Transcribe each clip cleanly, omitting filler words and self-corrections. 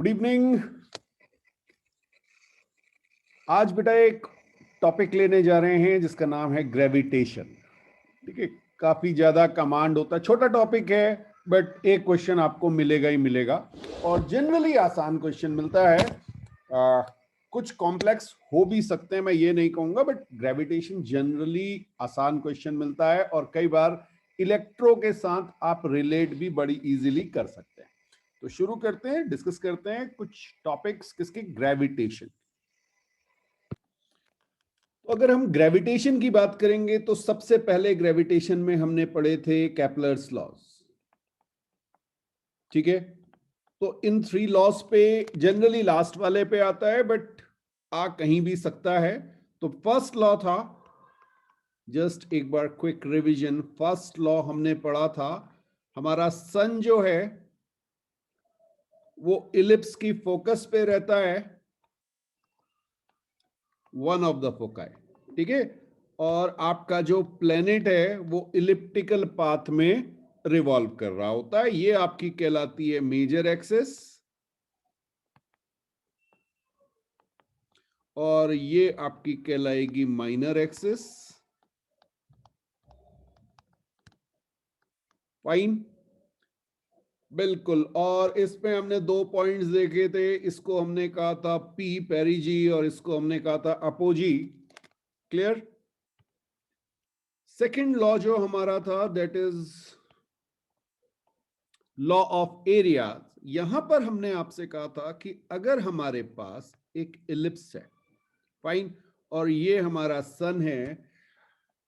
Good evening. आज बेटा एक टॉपिक लेने जा रहे हैं जिसका नाम है ग्रेविटेशन। ठीक है, काफी ज्यादा कमांड होता है, छोटा टॉपिक है बट एक क्वेश्चन आपको मिलेगा ही मिलेगा और जनरली आसान क्वेश्चन मिलता है। कुछ कॉम्प्लेक्स हो भी सकते हैं, मैं ये नहीं कहूंगा, बट ग्रेविटेशन जनरली आसान क्वेश्चन मिलता है और कई बार इलेक्ट्रो के साथ आप रिलेट भी बड़ी इजीली कर सकते हैं। तो शुरू करते हैं, डिस्कस करते हैं कुछ टॉपिक्स किसके, ग्रेविटेशन। तो अगर हम ग्रेविटेशन की बात करेंगे तो सबसे पहले ग्रेविटेशन में हमने पढ़े थे केपलर्स लॉज। ठीक है, तो इन 3 लॉज पे जनरली लास्ट वाले पे आता है बट आ कहीं भी सकता है। तो फर्स्ट लॉ था, जस्ट एक बार क्विक रिवीजन, फर्स्ट लॉ हमने पढ़ा था, हमारा सन जो है वो इलिप्स की फोकस पे रहता है, वन ऑफ द फोकाई। ठीक है, और आपका जो प्लेनेट है वो इलिप्टिकल पाथ में रिवॉल्व कर रहा होता है। ये आपकी कहलाती है मेजर एक्सिस और ये आपकी कहलाएगी माइनर एक्सिस। फाइन, बिल्कुल। और इसमें हमने 2 पॉइंट्स देखे थे, इसको हमने कहा था पी पेरिजी और इसको हमने कहा था अपोजी। क्लियर। सेकंड लॉ जो हमारा था that is law of area. यहां पर हमने आपसे कहा था कि अगर हमारे पास एक इलिप्स है, फाइन, और ये हमारा सन है,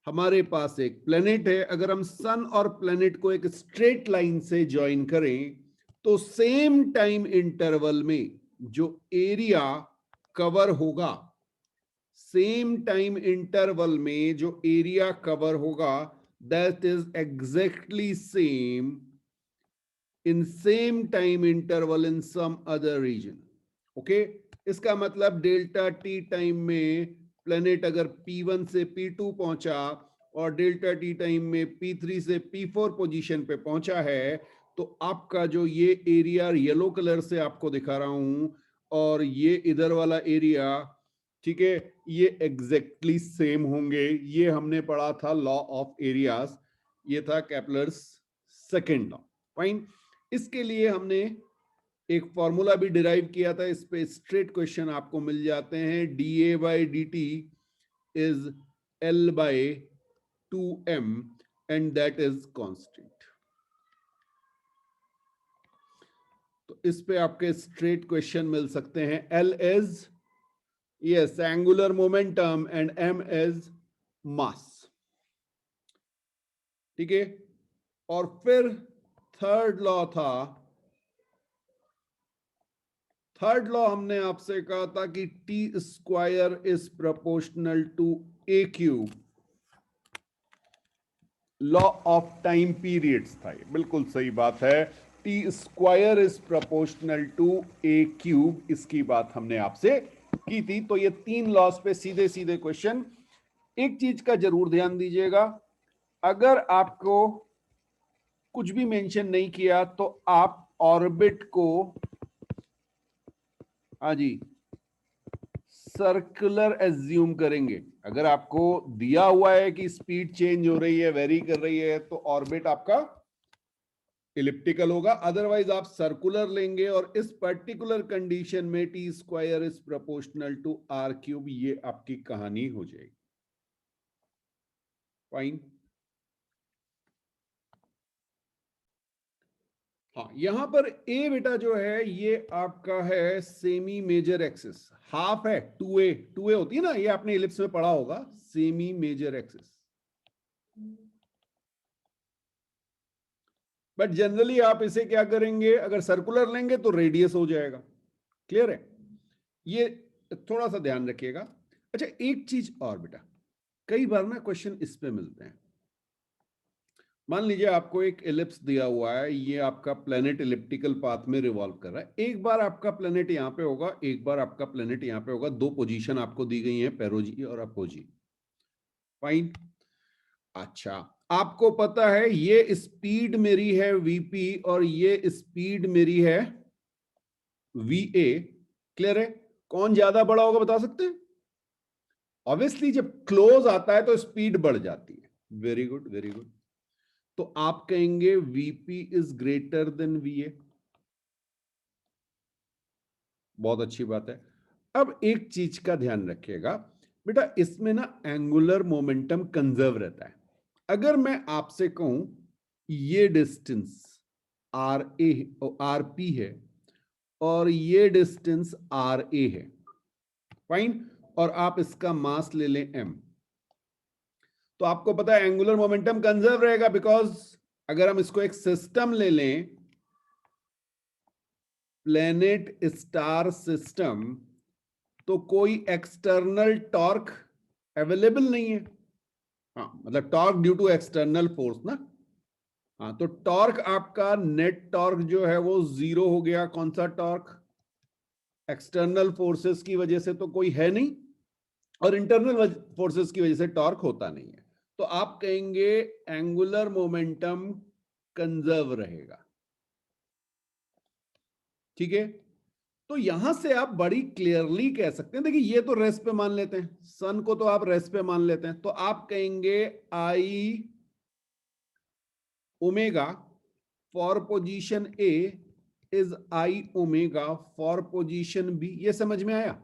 हमारे पास एक प्लेनेट है, अगर हम सन और प्लेनेट को एक स्ट्रेट लाइन से ज्वाइन करें तो सेम टाइम इंटरवल में जो एरिया कवर होगा, सेम टाइम इंटरवल में जो एरिया कवर होगा that is exactly same in same time interval in some other region. Okay, इसका मतलब डेल्टा टी टाइम में प्लेनेट अगर P1 से P2 पहुंचा और डेल्टा टी टाइम में P3 से P4 पोजीशन पे पहुंचा है, तो आपका जो ये एरिया येलो कलर से आपको दिखा रहा हूं और ये इधर वाला एरिया, ठीक है, ये एग्जैक्टली सेम होंगे। ये हमने पढ़ा था लॉ ऑफ एरियाज, ये था केपलर्स सेकेंड लॉ। फाइन, इसके लिए हमने एक फॉर्मूला भी डिराइव किया था, इस पे स्ट्रेट क्वेश्चन आपको मिल जाते हैं। dA/dt is L/2m and that is constant. तो इस पे आपके स्ट्रेट क्वेश्चन मिल सकते हैं। L is yes angular momentum and m is mass. ठीक है, और फिर थर्ड लॉ था, थर्ड लॉ हमने आपसे कहा था कि t square is proportional to a cube. Law of time periods था ये, बिल्कुल सही बात है। T square is proportional to a cube, इसकी बात हमने आपसे की थी। तो ये 3 लॉस पे सीधे सीधे क्वेश्चन। एक चीज का जरूर ध्यान दीजिएगा, अगर आपको कुछ भी मेंशन नहीं किया तो आप ऑर्बिट को, हाँ जी, सर्कुलर एज्यूम करेंगे। अगर आपको दिया हुआ है कि स्पीड चेंज हो रही है, वेरी कर रही है, तो ऑर्बिट आपका इलिप्टिकल होगा। अदरवाइज आप सर्कुलर लेंगे और इस पर्टिकुलर कंडीशन में t square is proportional to r cube, ये आपकी कहानी हो जाएगी। फाइन, हाँ, यहां पर ए बेटा जो है ये आपका है सेमी मेजर एक्सिस, हाफ है 2a, 2a होती है ना, ये आपने इलिप्स में पढ़ा होगा, semi major axis. But generally आप इसे क्या करेंगे, अगर सर्कुलर लेंगे तो रेडियस हो जाएगा। क्लियर है, ये थोड़ा सा ध्यान रखिएगा। अच्छा, एक चीज और बेटा, कई बार ना क्वेश्चन इस पे मिलते हैं। मान लीजिए आपको एक एलिप्स दिया हुआ है, ये आपका प्लेनेट इलिप्टिकल पाथ में रिवॉल्व कर रहा है। एक बार आपका प्लेनेट यहां पे होगा, एक बार आपका प्लेनेट यहां पे होगा, 2 पोजीशन आपको दी गई हैं, पेरोजी और अपोजी। फाइन, अच्छा, आपको पता है ये स्पीड मेरी है वीपी और ये स्पीड मेरी है वी ए, क्लियर है? कौन ज्यादा बड़ा होगा बता सकते हैं? ऑब्वियसली जब क्लोज आता है तो स्पीड बढ़ जाती है। Very good, very good. तो आप कहेंगे वीपी इज ग्रेटर देन वीए। बहुत अच्छी बात है। अब एक चीज का ध्यान रखिएगा बेटा, इसमें ना एंगुलर मोमेंटम कंजर्व रहता है। अगर मैं आपसे कहूं ये distance r a r p है और ये डिस्टेंस आर ए है, फाइन, और आप इसका मास ले लें m, तो आपको पता है एंगुलर मोमेंटम कंजर्व रहेगा, बिकॉज अगर हम इसको एक सिस्टम ले लें, प्लेनेट स्टार सिस्टम, तो कोई एक्सटर्नल टॉर्क अवेलेबल नहीं है। हाँ, मतलब torque due to external force ना। हाँ, तो टॉर्क आपका नेट टॉर्क जो है वो 0 हो गया। कौन सा टॉर्क? एक्सटर्नल फोर्सेस की वजह से तो कोई है नहीं, और इंटरनल फोर्सेस की वजह से टॉर्क होता नहीं है। तो आप कहेंगे एंगुलर मोमेंटम कंजर्व रहेगा। ठीक है, तो यहां से आप बड़ी क्लियरली कह सकते हैं, देखिए ये तो रेस्ट पे मान लेते हैं, सन को तो आप रेस्ट पे मान लेते हैं, तो आप कहेंगे I omega for position A is I omega for position B. ये समझ में आया?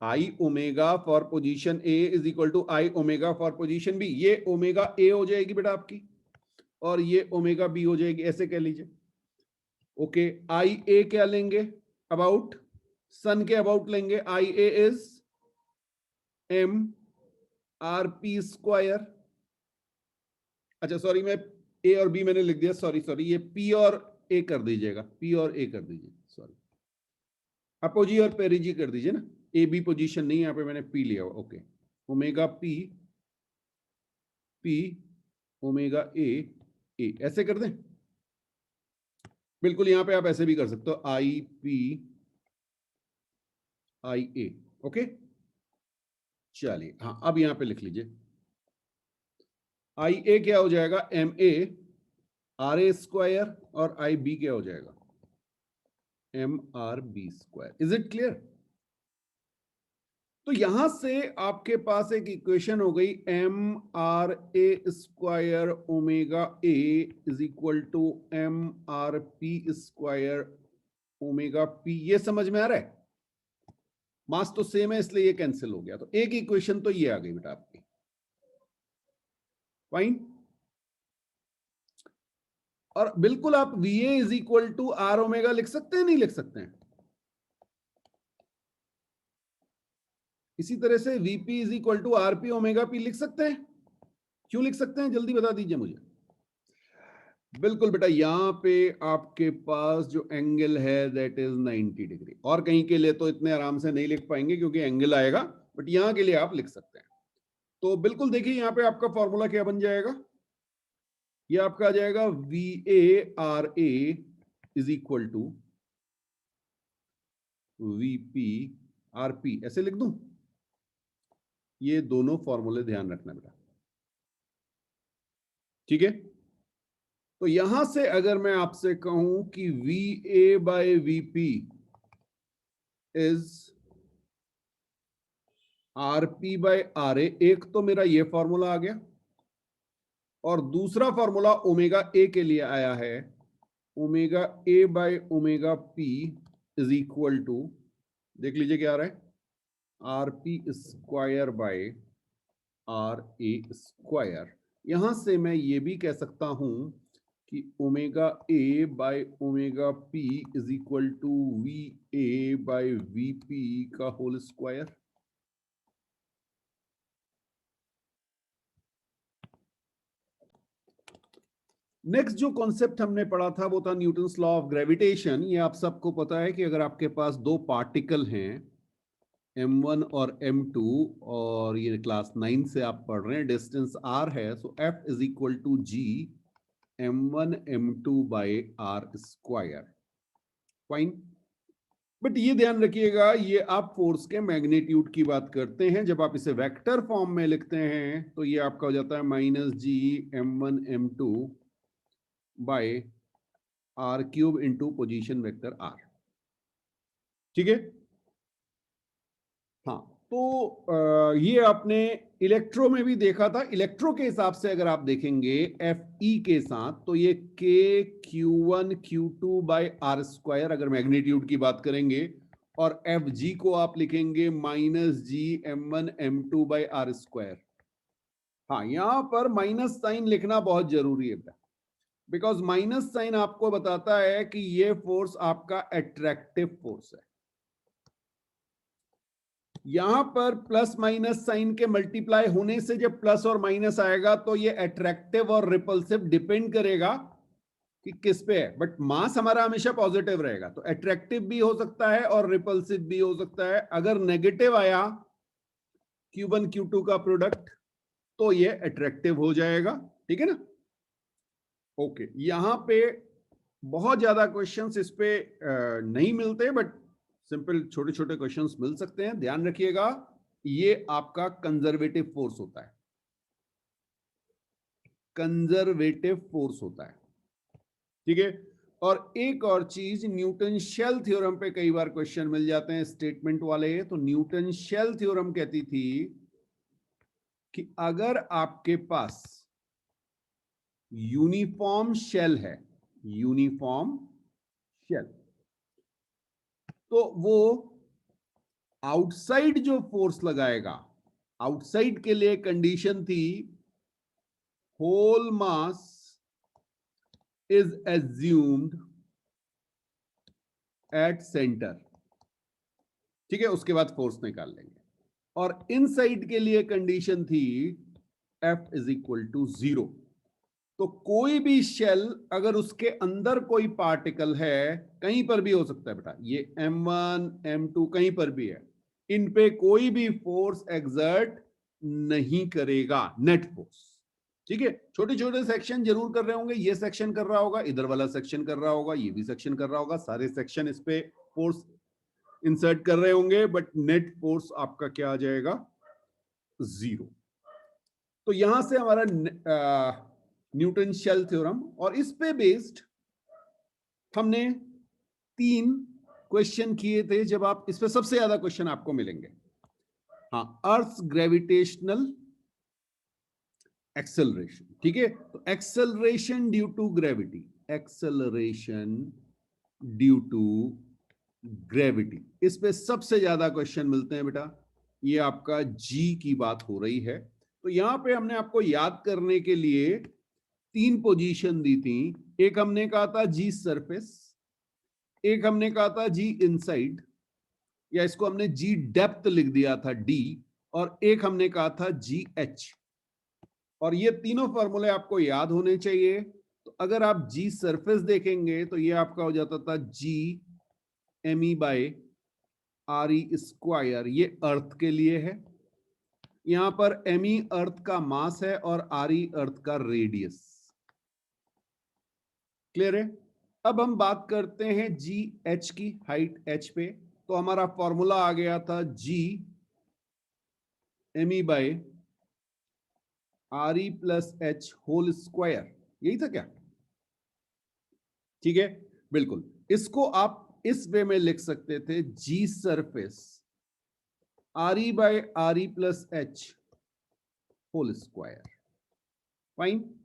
I omega for position A is equal to I omega for position B. ये ओमेगा ए हो जाएगी बेटा आपकी, और ये ओमेगा बी हो जाएगी, ऐसे कह लीजिए। ओके, आई ए क्या लेंगे? अबाउट सन के अबाउट लेंगे। I A is M R P square. अच्छा सॉरी, मैं ए और बी मैंने लिख दिया, सॉरी सॉरी, ये पी और ए कर दीजिएगा, पी और ए कर दीजिए, सॉरी, अपोजी और पेरिजी कर दीजिए ना, ए बी पोजीशन नहीं, यहां पे मैंने पी लिया। Okay, omega P P omega A A, ऐसे कर दें। बिल्कुल, यहां पे आप ऐसे भी कर सकते हो, I P I A. Okay, चलिए, हाँ अब यहां पे लिख लीजिए, आई ए क्या हो जाएगा? M A R A square, और आई बी क्या हो जाएगा? M R B square. Is it clear? तो यहां से आपके पास एक इक्वेशन हो गई, M R A square omega A is equal to M R P square omega P. ये समझ में आ रहा है? मास तो सेम है इसलिए ये कैंसिल हो गया, तो एक इक्वेशन तो ये आ गई बेटा आपकी, फाइन। और बिल्कुल आप v a is equal to r omega लिख सकते हैं, नहीं लिख सकते हैं? इसी तरह से v p is equal to r p omega p लिख सकते हैं। क्यों लिख सकते हैं, जल्दी बता दीजिए मुझे। बिल्कुल बेटा, यहां पे आपके पास जो एंगल है दैट इज 90 डिग्री, और कहीं के लिए तो इतने आराम से नहीं लिख पाएंगे क्योंकि एंगल आएगा, बट यहां के लिए आप लिख सकते हैं। तो बिल्कुल देखिए, यहां पे आपका फॉर्मूला क्या बन जाएगा? ये आपका आ जाएगा v a are a is equal to v p r p, ऐसे लिख दूं? ये दोनों फॉर्मूले ध्यान रखना बेटा, ठीक है? तो यहां से अगर मैं आपसे कहूं कि V A by V P is R P by are A, एक तो मेरा ये फॉर्मूला आ गया, और दूसरा फॉर्मूला ओमेगा ए के लिए आया है, omega a by omega p is equal to, देख लीजिए क्या आ रहा है, r P square by R A square. यहां से मैं ये भी कह सकता हूं कि omega a by omega p is equal to v A by v p का होल स्क्वायर। नेक्स्ट जो कॉन्सेप्ट हमने पढ़ा था वो था न्यूटन्स लॉ ऑफ ग्रेविटेशन। ये आप सबको पता है कि अगर आपके पास दो पार्टिकल हैं m1 और m2, और ये क्लास 9 से आप पढ़ रहे हैं, डिस्टेंस r है, so f is equal to g m1 m2 by r square, fine. But ये ध्यान रखिएगा, ये आप फोर्स के मैग्नीट्यूड की बात करते हैं। जब आप इसे वेक्टर फॉर्म में लिखते हैं तो ये आपका हो जाता है -G(m1m2) by r³ into position vector r। ठीक है। हाँ, तो ये आपने इलेक्ट्रो में भी देखा था। इलेक्ट्रो के हिसाब से अगर आप देखेंगे Fe के साथ, तो ये K(Q1)Q2 बाय r², अगर मैग्नीट्यूड की बात करेंगे, और Fg को आप लिखेंगे -G(m1m2) बाय r²। हाँ, यहां पर माइनस साइन लिखना बहुत जरूरी है, बिकॉज माइनस साइन आपको बताता है कि ये फोर्स आपका अट्रैक्टिव फोर्स है। यहां पर प्लस माइनस साइन के मल्टीप्लाई होने से जब प्लस और माइनस आएगा तो ये अट्रैक्टिव और रिपल्सिव डिपेंड करेगा कि किस पे है, बट मास हमारा हमेशा पॉजिटिव रहेगा, तो अट्रैक्टिव भी हो सकता है और रिपल्सिव भी हो सकता है। अगर नेगेटिव आया Q1 Q2 का प्रोडक्ट तो ये अट्रैक्टिव हो जाएगा। ठीक है ना। ओके, यहां पे बहुत ज्यादा क्वेश्चंस इस पे नहीं मिलते, बट सिंपल छोटे छोटे क्वेश्चंस मिल सकते हैं। ध्यान रखिएगा, ये आपका कंजर्वेटिव फोर्स होता है, कंजर्वेटिव फोर्स होता है। ठीक है। और एक और चीज, न्यूटन शेल थ्योरम पे कई बार क्वेश्चन मिल जाते हैं स्टेटमेंट वाले। तो न्यूटन शेल थ्योरम कहती थी कि अगर आपके पास यूनिफॉर्म शेल है, यूनिफॉर्म शेल, तो वो आउटसाइड जो फोर्स लगाएगा, आउटसाइड के लिए कंडीशन थी whole mass is assumed at centre. ठीक है, उसके बाद फोर्स निकाल लेंगे। और इनसाइड के लिए कंडीशन थी F इज इक्वल टू 0। तो कोई भी शेल अगर उसके अंदर कोई पार्टिकल है, कहीं पर भी हो सकता है बेटा, ये M1 M2 कहीं पर भी है, इन पे कोई भी फोर्स एक्सर्ट नहीं करेगा, नेट फोर्स। ठीक है, छोटे छोटे सेक्शन जरूर कर रहे होंगे, ये सेक्शन कर रहा होगा, इधर वाला सेक्शन कर रहा होगा, ये भी सेक्शन कर रहा होगा, सारे सेक्शन इस पे फोर्स इंसर्ट कर रहे होंगे, बट नेट फोर्स आपका क्या आ जाएगा, 0। तो यहां से हमारा न्यूटन शेल थ्योरम, और इस पे बेस्ड हमने 3 क्वेश्चन किए थे। जब आप इस पे सबसे ज्यादा क्वेश्चन आपको मिलेंगे। हाँ, अर्थ ग्रेविटेशनल एक्सेलरेशन। ठीक है, तो acceleration due to gravity, acceleration due to gravity, इस पे सबसे ज्यादा क्वेश्चन मिलते हैं बेटा। ये आपका जी की बात हो रही है। तो यहां पे हमने आपको याद करने के लिए 3 पोजीशन दी थी। एक हमने कहा था जी सरफेस, एक हमने कहा था जी इनसाइड, या इसको हमने जी डेप्थ लिख दिया था डी, और एक हमने कहा था जी एच। और ये तीनों फॉर्मूले आपको याद होने चाहिए। तो अगर आप जी सरफेस देखेंगे तो ये आपका हो जाता था g M by R E square, ये अर्थ के लिए है। यहां पर एम ई अर्थ का मास है और आर ई अर्थ का रेडियस। क्लियर है। अब हम बात करते हैं जी एच की, हाइट एच पे। तो हमारा फॉर्मूला आ गया था g M e by R E plus H whole square, यही था क्या। ठीक है, बिल्कुल। इसको आप इस वे में लिख सकते थे, G surface R E by R E plus H whole square. Fine.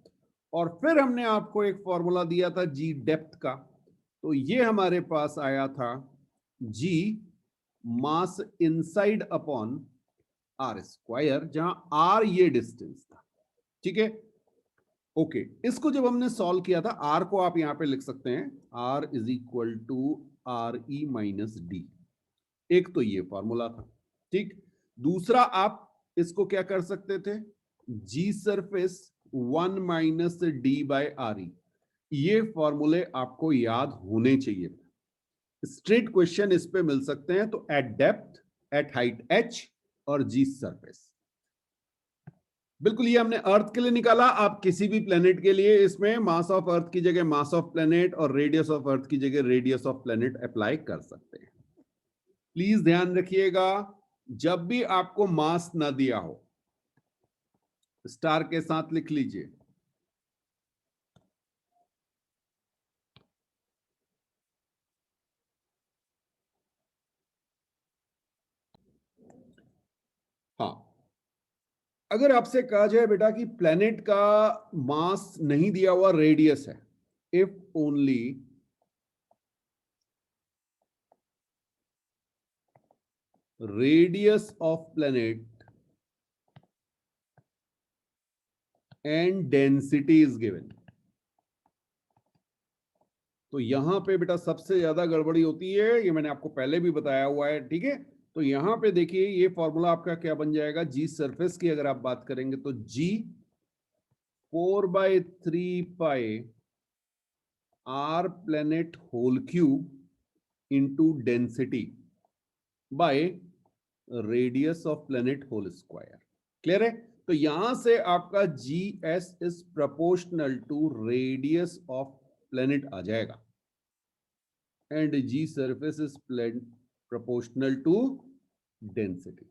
और फिर हमने आपको एक फॉर्मूला दिया था जी डेप्थ का। तो ये हमारे पास आया था जी मास इनसाइड अपॉन आर स्क्वायर, जहां आर ये डिस्टेंस था। ठीक है, ओके। इसको जब हमने सॉल्व किया था, आर को आप यहां पे लिख सकते हैं, r is equal to R E minus d. एक तो ये फॉर्मूला था। ठीक, दूसरा आप इसको क्या कर सकते थे, G surface 1 minus D by are E. ये फॉर्मूले आपको याद होने चाहिए। स्ट्रेट क्वेश्चन इस पे मिल सकते हैं। तो at depth, at height h, और जी सरफेस। बिल्कुल, ये हमने अर्थ के लिए निकाला। आप किसी भी प्लेनेट के लिए इसमें मास ऑफ अर्थ की जगह मास ऑफ प्लेनेट और रेडियस ऑफ अर्थ की जगह रेडियस ऑफ प्लेनेट अप्लाई कर सकते हैं। प्लीज ध्यान रखिएगा, जब भी आपको मास ना दिया हो, स्टार के साथ लिख लीजिए। हाँ, अगर आपसे कहा जाए बेटा कि प्लेनेट का मास नहीं दिया हुआ, रेडियस है, if only radius of planet and density is given, तो यहां पे बेटा सबसे ज्यादा गड़बड़ी होती है, ये मैंने आपको पहले भी बताया हुआ है, ठीक है। तो यहां पे देखिए, ये फॉर्मूला आपका क्या बन जाएगा, जी सरफेस की अगर आप बात करेंगे तो G 4/3 pi R planet whole cube into density by radius of planet whole square. Clear है? तो यहां से आपका G S is proportional to radius of planet आ जाएगा, and G surface is proportional to density.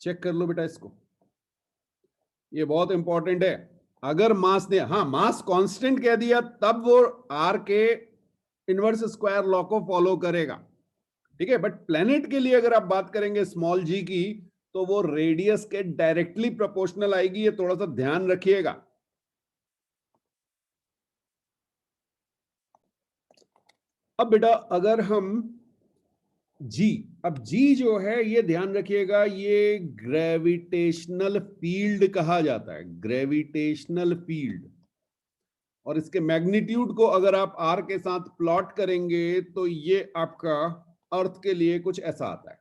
Check कर लो बेटा इसको, ये बहुत इंपॉर्टेंट है। अगर मास ने, हाँ मास कांस्टेंट कह दिया, तब वो आर के इनवर्स स्क्वायर लॉ को फॉलो करेगा, ठीक है। बट प्लेनेट के लिए अगर आप बात करेंगे स्मॉल जी की, तो वो रेडियस के डायरेक्टली प्रोपोर्शनल आएगी, ये थोड़ा सा ध्यान रखिएगा। अब बेटा अगर हम जी, अब जी जो है ये ध्यान रखिएगा, ये ग्रेविटेशनल फील्ड कहा जाता है, ग्रेविटेशनल फील्ड। और इसके मैग्नीट्यूड को अगर आप आर के साथ प्लॉट करेंगे तो ये आपका अर्थ के लिए कुछ ऐसा आता है,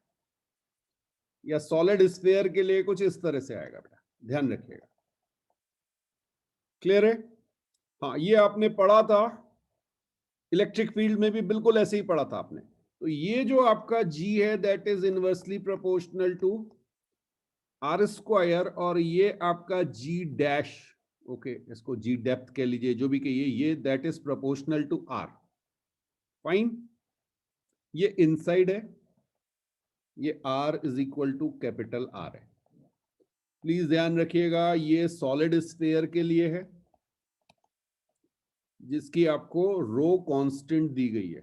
या सॉलिड स्फीयर के लिए कुछ इस तरह से आएगा बेटा, ध्यान रखिएगा। क्लियर है? हाँ, ये आपने पढ़ा था इलेक्ट्रिक फील्ड में भी, बिल्कुल ऐसे ही पढ़ा था आपने। तो ये जो आपका जी है that is inversely proportional to are square, और ये आपका जी डैश, ओके इसको जी डेप्थ कह लीजिए, जो भी कहिए, ये that is proportional to r. Fine, ये इनसाइड है, ये r is equal to capital R है। प्लीज ध्यान रखिएगा, ये सॉलिड स्फीयर के लिए है जिसकी आपको रो कांस्टेंट दी गई है,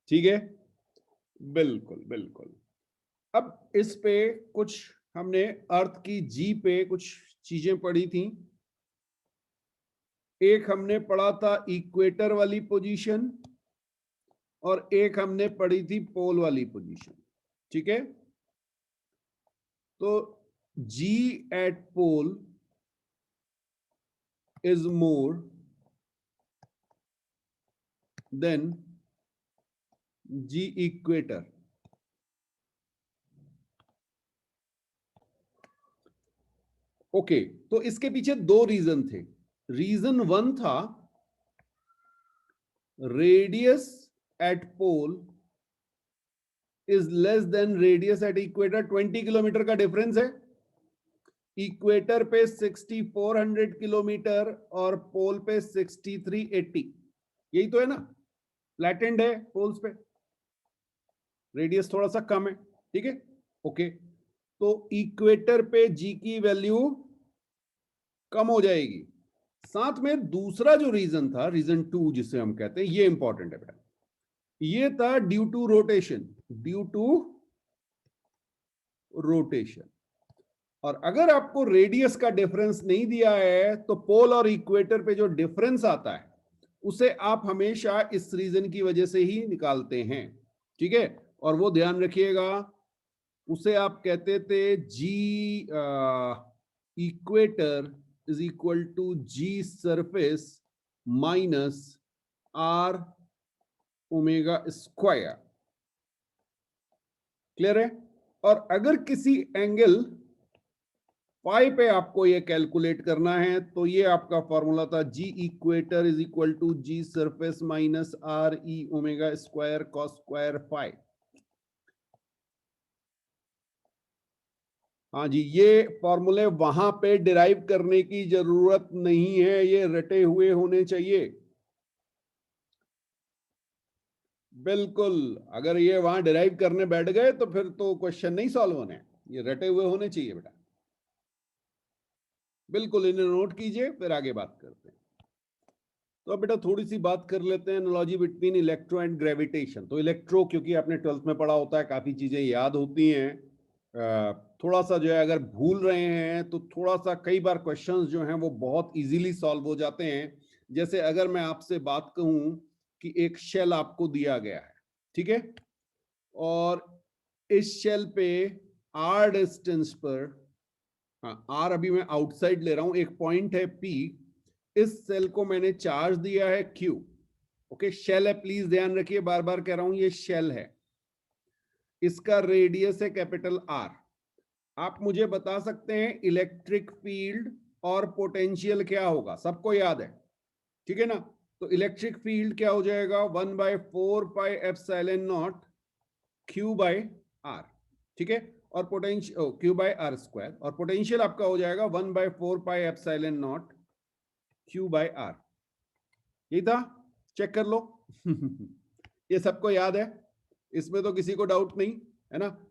ठीक है। बिल्कुल बिल्कुल। अब इस पे कुछ हमने अर्थ की जी पे कुछ चीजें पढ़ी थी। एक हमने पढ़ा था इक्वेटर वाली पोजीशन, और एक हमने पढ़ी थी पोल वाली पोजीशन, ठीक है। तो G at pole is more than G equator. Okay, तो इसके पीछे दो रीजन थे। रीजन वन था radius at pole is less than radius at equator, 20 kilometre का डिफरेंस है। इक्वेटर पे 6400 किलोमीटर और पोल पे 6380, यही तो है ना, फ्लैटेंड है पोल्स पे, रेडियस थोड़ा सा कम है, ठीक है। ओके, तो इक्वेटर पे जी की वैल्यू कम हो जाएगी। साथ में दूसरा जो रीजन था, रीजन टू जिसे हम कहते हैं, ये इंपॉर्टेंट है बेटा, ये था due to rotation, due to rotation. और अगर आपको रेडियस का डिफरेंस नहीं दिया है, तो पोल और इक्वेटर पे जो डिफरेंस आता है उसे आप हमेशा इस रीजन की वजह से ही निकालते हैं, ठीक है। और वो ध्यान रखिएगा, उसे आप कहते थे G equator is equal to G surface minus R omega square. Clear है? और अगर किसी एंगल पाई पे आपको ये कैलकुलेट करना है, तो ये आपका फॉर्मूला था G equator is equal to G surface minus R E omega square cos square phi. हाँ जी, ये फॉर्मूले वहां पे डिराइव करने की जरूरत नहीं है, ये रटे हुए होने चाहिए। बिल्कुल, अगर ये वहां डिराइव करने बैठ गए तो फिर तो क्वेश्चन नहीं सॉल्व होने, ये रटे हुए होने चाहिए बेटा। बिल्कुल, इन्हें नोट कीजिए, फिर आगे बात करते हैं। तो अब बेटा थोड़ी सी बात कर लेते हैं analogy between electro and gravitation. तो इलेक्ट्रो क्योंकि आपने 12th में पढ़ा होता है, काफी चीजें याद होती हैं। थोड़ा सा जो है अगर भूल रहे हैं तो थोड़ा सा कई बार क्वेश्चंस जो हैं वो बहुत इजीली सॉल्व हो जाते हैं। जैसे अगर मैं आपसे बात कहूं कि एक शेल आपको दिया गया है, ठीक है, और इस शेल पे आर डिस्टेंस पर, हाँ आर अभी मैं आउटसाइड ले रहा हूं, एक पॉइंट है पी, इस सेल को मैंने चार्ज दिया है क्यू। ओके, शेल है, प्लीज ध्यान रखिए, बार बार कह रहा हूं ये शेल है, इसका रेडियस है कैपिटल आर। आप मुझे बता सकते हैं इलेक्ट्रिक फील्ड और पोटेंशियल क्या होगा, सबको याद है, ठीक है ना। तो इलेक्ट्रिक फील्ड क्या हो जाएगा, 1/4πε0 क्यू बाय आर, ठीक है, और potential q by are square, और पोटेंशियल आपका हो जाएगा 1/4πε0 क्यू बाय आर। यही था, चेक कर लो। ये सबको याद है, इसमें तो किसी को डाउट नहीं है ना।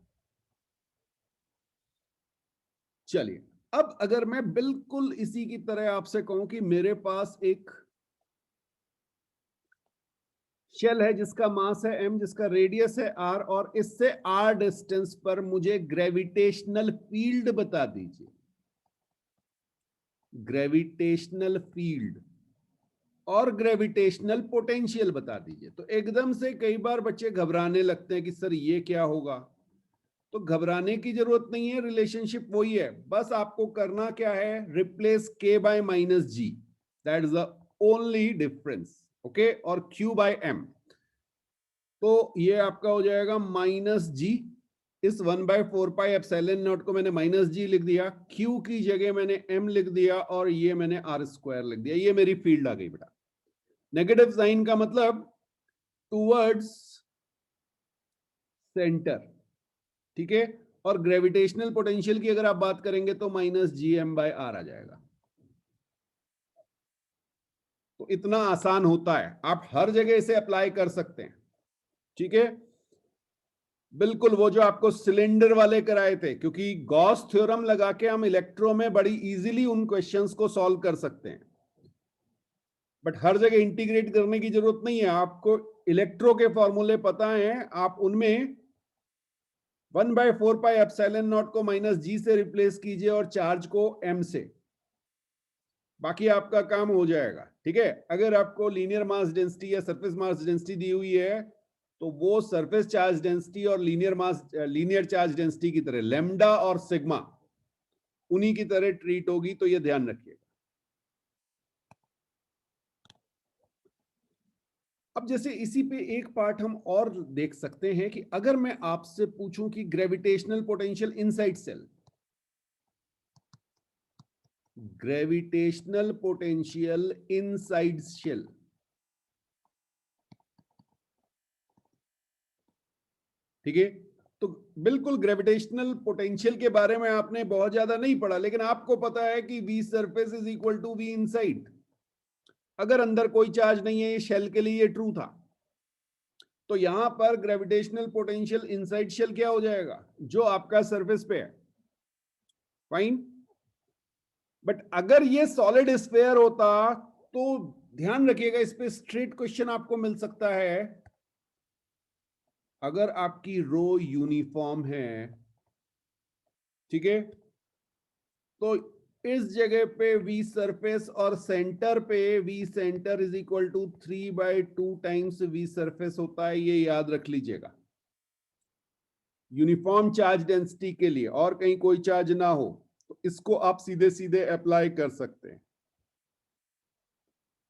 चलिए, अब अगर मैं बिल्कुल इसी की तरह आपसे कहूं कि मेरे पास एक शेल है जिसका मास है m, जिसका रेडियस है r, और इससे r डिस्टेंस पर मुझे ग्रेविटेशनल फील्ड बता दीजिए, ग्रेविटेशनल फील्ड और ग्रेविटेशनल पोटेंशियल बता दीजिए। तो एकदम से कई बार बच्चे घबराने लगते हैं कि सर ये क्या होगा। तो घबराने की जरूरत नहीं है, रिलेशनशिप वही है, बस आपको करना क्या है, replace k by minus g, that is the only difference. Okay, और q बाय m, तो ये आपका हो जाएगा माइनस जी, इस 1/4πε0 को मैंने माइनस जी लिख दिया, q की जगह मैंने m लिख दिया, और ये मैंने r स्क्वायर लिख दिया, ये मेरी फील्ड आ गई बेटा। नेगेटिव साइन का मतलब टूवर्ड्स सेंटर, ठीक है, और ग्रेविटेशनल पोटेंशियल की अगर आप बात करेंगे तो minus G M by R आ जाएगा। तो इतना आसान होता है, आप हर जगह इसे अप्लाई कर सकते हैं, ठीक है। बिल्कुल, वो जो आपको सिलेंडर वाले कराए थे, क्योंकि गॉस थ्योरम लगा के हम इलेक्ट्रो में बड़ी इजीली उन क्वेश्चंस को सॉल्व कर सकते हैं, बट हर जगह इंटीग्रेट करने की जरूरत नहीं है। आपको इलेक्ट्रो के फॉर्मूले पता हैं, आप उनमें 1/4πε0 को माइनस जी से रिप्लेस कीजिए और चार्ज को m से, बाकी आपका काम हो जाएगा, ठीक है। अगर आपको लीनियर मास डेंसिटी या सरफेस मास डेंसिटी दी हुई है तो वो सरफेस चार्ज डेंसिटी और लीनियर चार्ज डेंसिटी की तरह लेमडा और सिग्मा उन्हीं की तरह ट्रीट होगी, तो ये ध्यान रखिएगा। अब जैसे इसी पे एक पार्ट हम और देख सकते हैं कि अगर मैं आपसे पूछूं कि gravitational potential inside cell, gravitational potential inside shell, ठीक है। तो बिल्कुल ग्रेविटेशनल पोटेंशियल के बारे में आपने बहुत ज्यादा नहीं पढ़ा, लेकिन आपको पता है कि v surface is equal to v inside. अगर अंदर कोई चार्ज नहीं है, ये शेल के लिए ये ट्रू था, तो यहां पर ग्रेविटेशनल पोटेंशियल इनसाइड शेल क्या हो जाएगा, जो आपका सरफेस पे है, फाइन। बट अगर ये सॉलिड स्फीयर होता तो ध्यान रखिएगा, इस पे स्ट्रेट क्वेश्चन आपको मिल सकता है। अगर आपकी रो यूनिफॉर्म है, ठीक है, तो इस जगह पे वी सरफेस और सेंटर पे v centre is equal to 3/2 times v surface होता है, ये याद रख लीजिएगा यूनिफॉर्म चार्ज डेंसिटी के लिए, और कहीं कोई चार्ज ना हो तो इसको आप सीधे सीधे अप्लाई कर सकते हैं।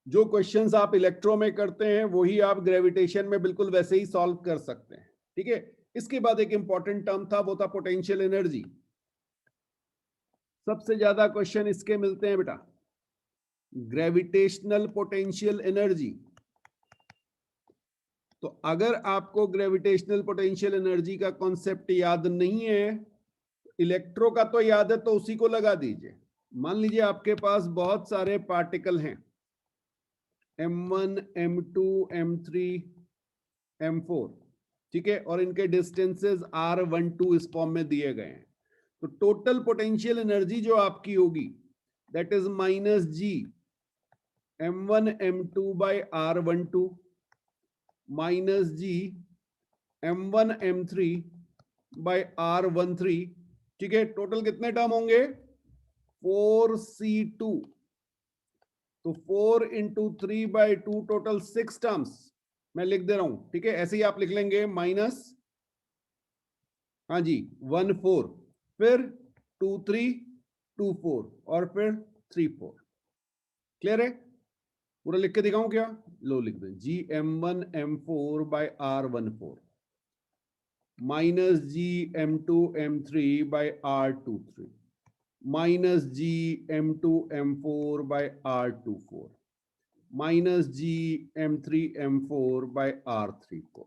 जो क्वेश्चंस आप इलेक्ट्रो में करते हैं वही आप ग्रेविटेशन में बिल्कुल वैसे ही सॉल्व कर सकते हैं, ठीक है। इसके बाद एक इंपॉर्टेंट टर्म था, वो था पोटेंशियल एनर्जी। सबसे ज्यादा क्वेश्चन इसके मिलते हैं बेटा, ग्रेविटेशनल पोटेंशियल एनर्जी। तो अगर आपको ग्रेविटेशनल पोटेंशियल एनर्जी का कॉन्सेप्ट याद नहीं है, इलेक्ट्रो का तो याद है, तो उसी को लगा दीजिए। मान लीजिए आपके पास बहुत सारे पार्टिकल हैं, m1 m2 m3, m4, ठीक है, और इनके डिस्टेंसेस r12 इस फॉर्म में दिए गए हैं। तो टोटल पोटेंशियल एनर्जी जो आपकी होगी that is minus g m1 m2 by r12 minus g m1 m3 by r13, ठीक है। टोटल कितने टर्म होंगे 4c2, तो 4 इंटू 3/2 टोटल 6 टर्म्स मैं लिख दे रहा हूं, ठीक है। ऐसे ही आप लिख लेंगे माइनस, हाँ जी 1 4, फिर 2 3 2 4 और फिर 3 4। क्लियर है? पूरा लिख के दिखाऊं क्या? लो लिख दें, g m1 m4 by r14 minus g m2 m3 by r23 minus g m2 m4 by r24 minus g m3 m4 by r34।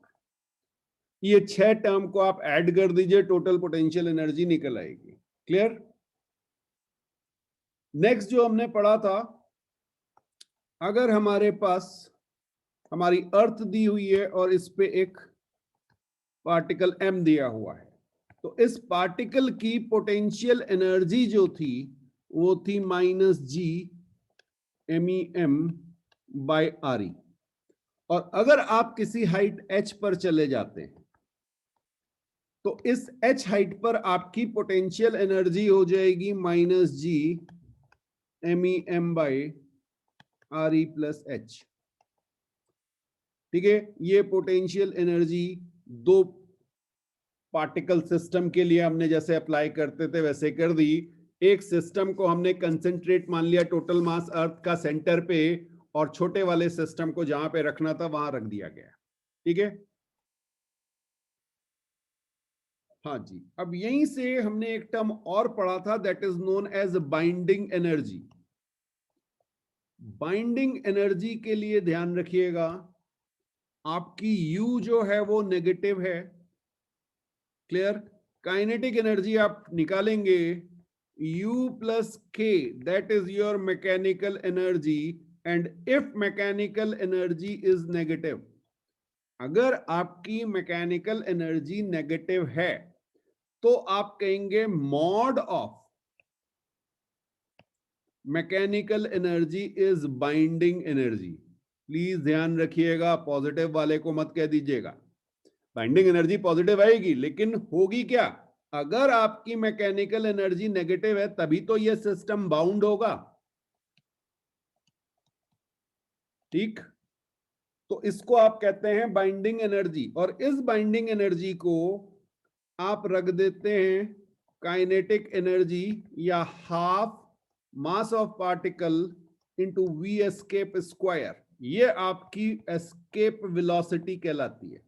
ये 6 टर्म को आप ऐड कर दीजिए, टोटल पोटेंशियल एनर्जी निकल आएगी। क्लियर? नेक्स्ट जो हमने पढ़ा था, अगर हमारे पास हमारी अर्थ दी हुई है और इस पे एक पार्टिकल m दिया हुआ है, तो इस पार्टिकल की पोटेंशियल एनर्जी जो थी वो थी minus g MEM by RE। और अगर आप किसी हाइट h पर चले जाते हैं तो इस h हाइट पर आपकी पोटेंशियल एनर्जी हो जाएगी minus g MEM by RE plus h, ठीक है। ये पोटेंशियल एनर्जी दो पार्टिकल सिस्टम के लिए हमने जैसे अप्लाई करते थे वैसे कर दी। एक सिस्टम को हमने कंसेंट्रेट मान लिया टोटल मास अर्थ का सेंटर पे, और छोटे वाले सिस्टम को जहां पे रखना था वहां रख दिया गया, ठीक है। हाँ जी, अब यहीं से हमने एक टर्म और पढ़ा था that is known as binding energy. Binding energy के लिए ध्यान रखिएगा, आपकी U जो है वो नेगेटिव है। क्लियर? काइनेटिक एनर्जी आप निकालेंगे U plus K, that is your mechanical energy, and if mechanical energy is negative, अगर आपकी मैकेनिकल एनर्जी नेगेटिव है तो आप कहेंगे mod of mechanical energy is binding energy. Please ध्यान रखिएगा, पॉजिटिव वाले को मत कह दीजिएगा। बाइंडिंग एनर्जी पॉजिटिव आएगी, लेकिन होगी क्या? अगर आपकी मैकेनिकल एनर्जी नेगेटिव है तभी तो यह सिस्टम बाउंड होगा, ठीक। तो इसको आप कहते हैं बाइंडिंग एनर्जी, और इस बाइंडिंग एनर्जी को आप रख देते हैं काइनेटिक एनर्जी या half mass of particle into V escape square. ये आपकी एस्केप वेलोसिटी कहलाती है,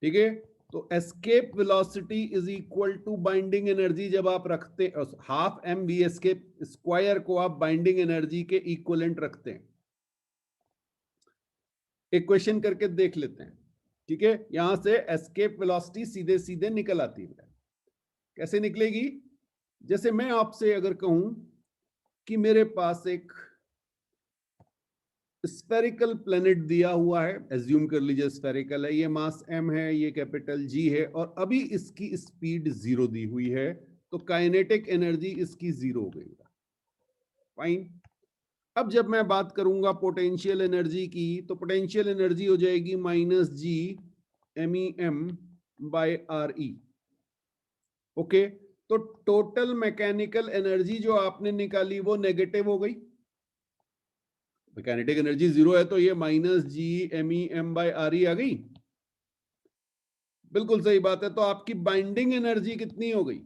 ठीक है। तो escape velocity is equal to binding energy. जब आप रखते हैं half M V escape square को आप बाइंडिंग एनर्जी के इक्विवेलेंट रखते हैं। एक क्वेश्चन करके देख लेते हैं, ठीक है। यहां से एस्केप वेलोसिटी सीधे सीधे निकल आती है। कैसे निकलेगी? जैसे मैं आपसे अगर कहूं कि मेरे पास एक स्फेरिकल प्लेनेट दिया हुआ है, एज्यूम कर लीजिए स्फेरिकल है, ये मास m है, ये कैपिटल G है, और अभी इसकी स्पीड 0 दी हुई है, तो काइनेटिक एनर्जी इसकी 0 हो गई। फाइन। अब जब मैं बात करूंगा पोटेंशियल एनर्जी की, तो पोटेंशियल एनर्जी हो जाएगी minus g MEM bye RE। Okay, तो टोटल मैकेनिकल एनर्जी जो आपने निकाली वो नेगेटिव हो गई। मैकेनिटिक एनर्जी 0 है तो ये minus g MEM bye RE आ गई। बिल्कुल सही बात है। तो आपकी बाइंडिंग एनर्जी कितनी हो गई?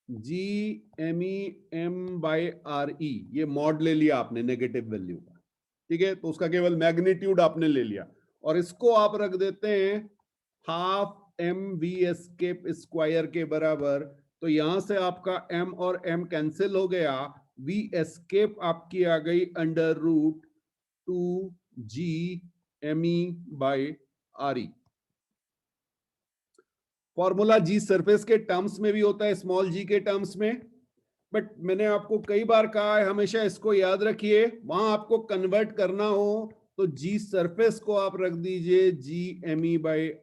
जी MEM बाय RE। ये मॉड ले लिया आपने नेगेटिव वैल्यू का, ठीक है। तो उसका केवल मैग्नीट्यूड आपने ले लिया, और इसको आप रख देते हैं हाफ MV एस्केप स्क्वायर के बराबर। तो यहां से आपका M और M कैंसिल हो गया, V एस्केप आपकी आ गई under root 2G ME by RE। Formula G surface के टर्म्स में भी होता है, स्मॉल g के टर्म्स में, बट मैंने आपको कई बार कहा है हमेशा इसको याद रखिए। वहां आपको कन्वर्ट करना हो तो जी सरफेस को आप रख दीजिए GME/RE²।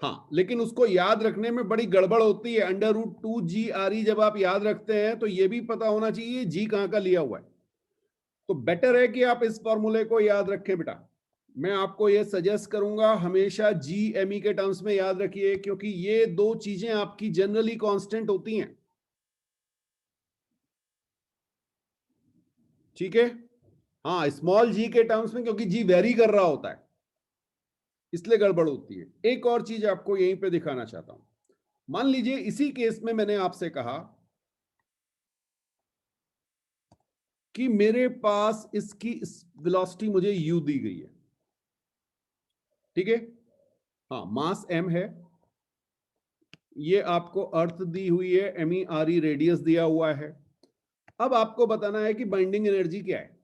हाँ, लेकिन उसको याद रखने में बड़ी गड़बड़ होती है। √2GRE जब आप याद रखते हैं तो ये भी पता होना चाहिए जी कहां का लिया हुआ है। तो बेटर है कि आप इस फॉर्मूले को याद रखें बेटा। मैं आपको ये सजेस्ट करूंगा हमेशा GME के टर्म्स में याद रखिए, क्योंकि ये दो चीजें आपकी जनरली कांस्टेंट होती हैं। ठीक है, हाँ, स्मॉल जी के टर्म्स में, क्योंकि जी वेरी कर रहा होता है इसलिए गड़बड़ होती है। एक और चीज आपको यहीं पे दिखाना चाहता हूं। मान लीजिए इसी केस में मैंने आपसे कहा कि मेरे पास इसकी वेलोसिटी मुझे u दी गई है। ठीक है, हाँ, मास m है, ये आपको अर्थ दी हुई है, MERE रेडियस दिया हुआ है। अब आपको बताना है कि बाइंडिंग एनर्जी क्या है,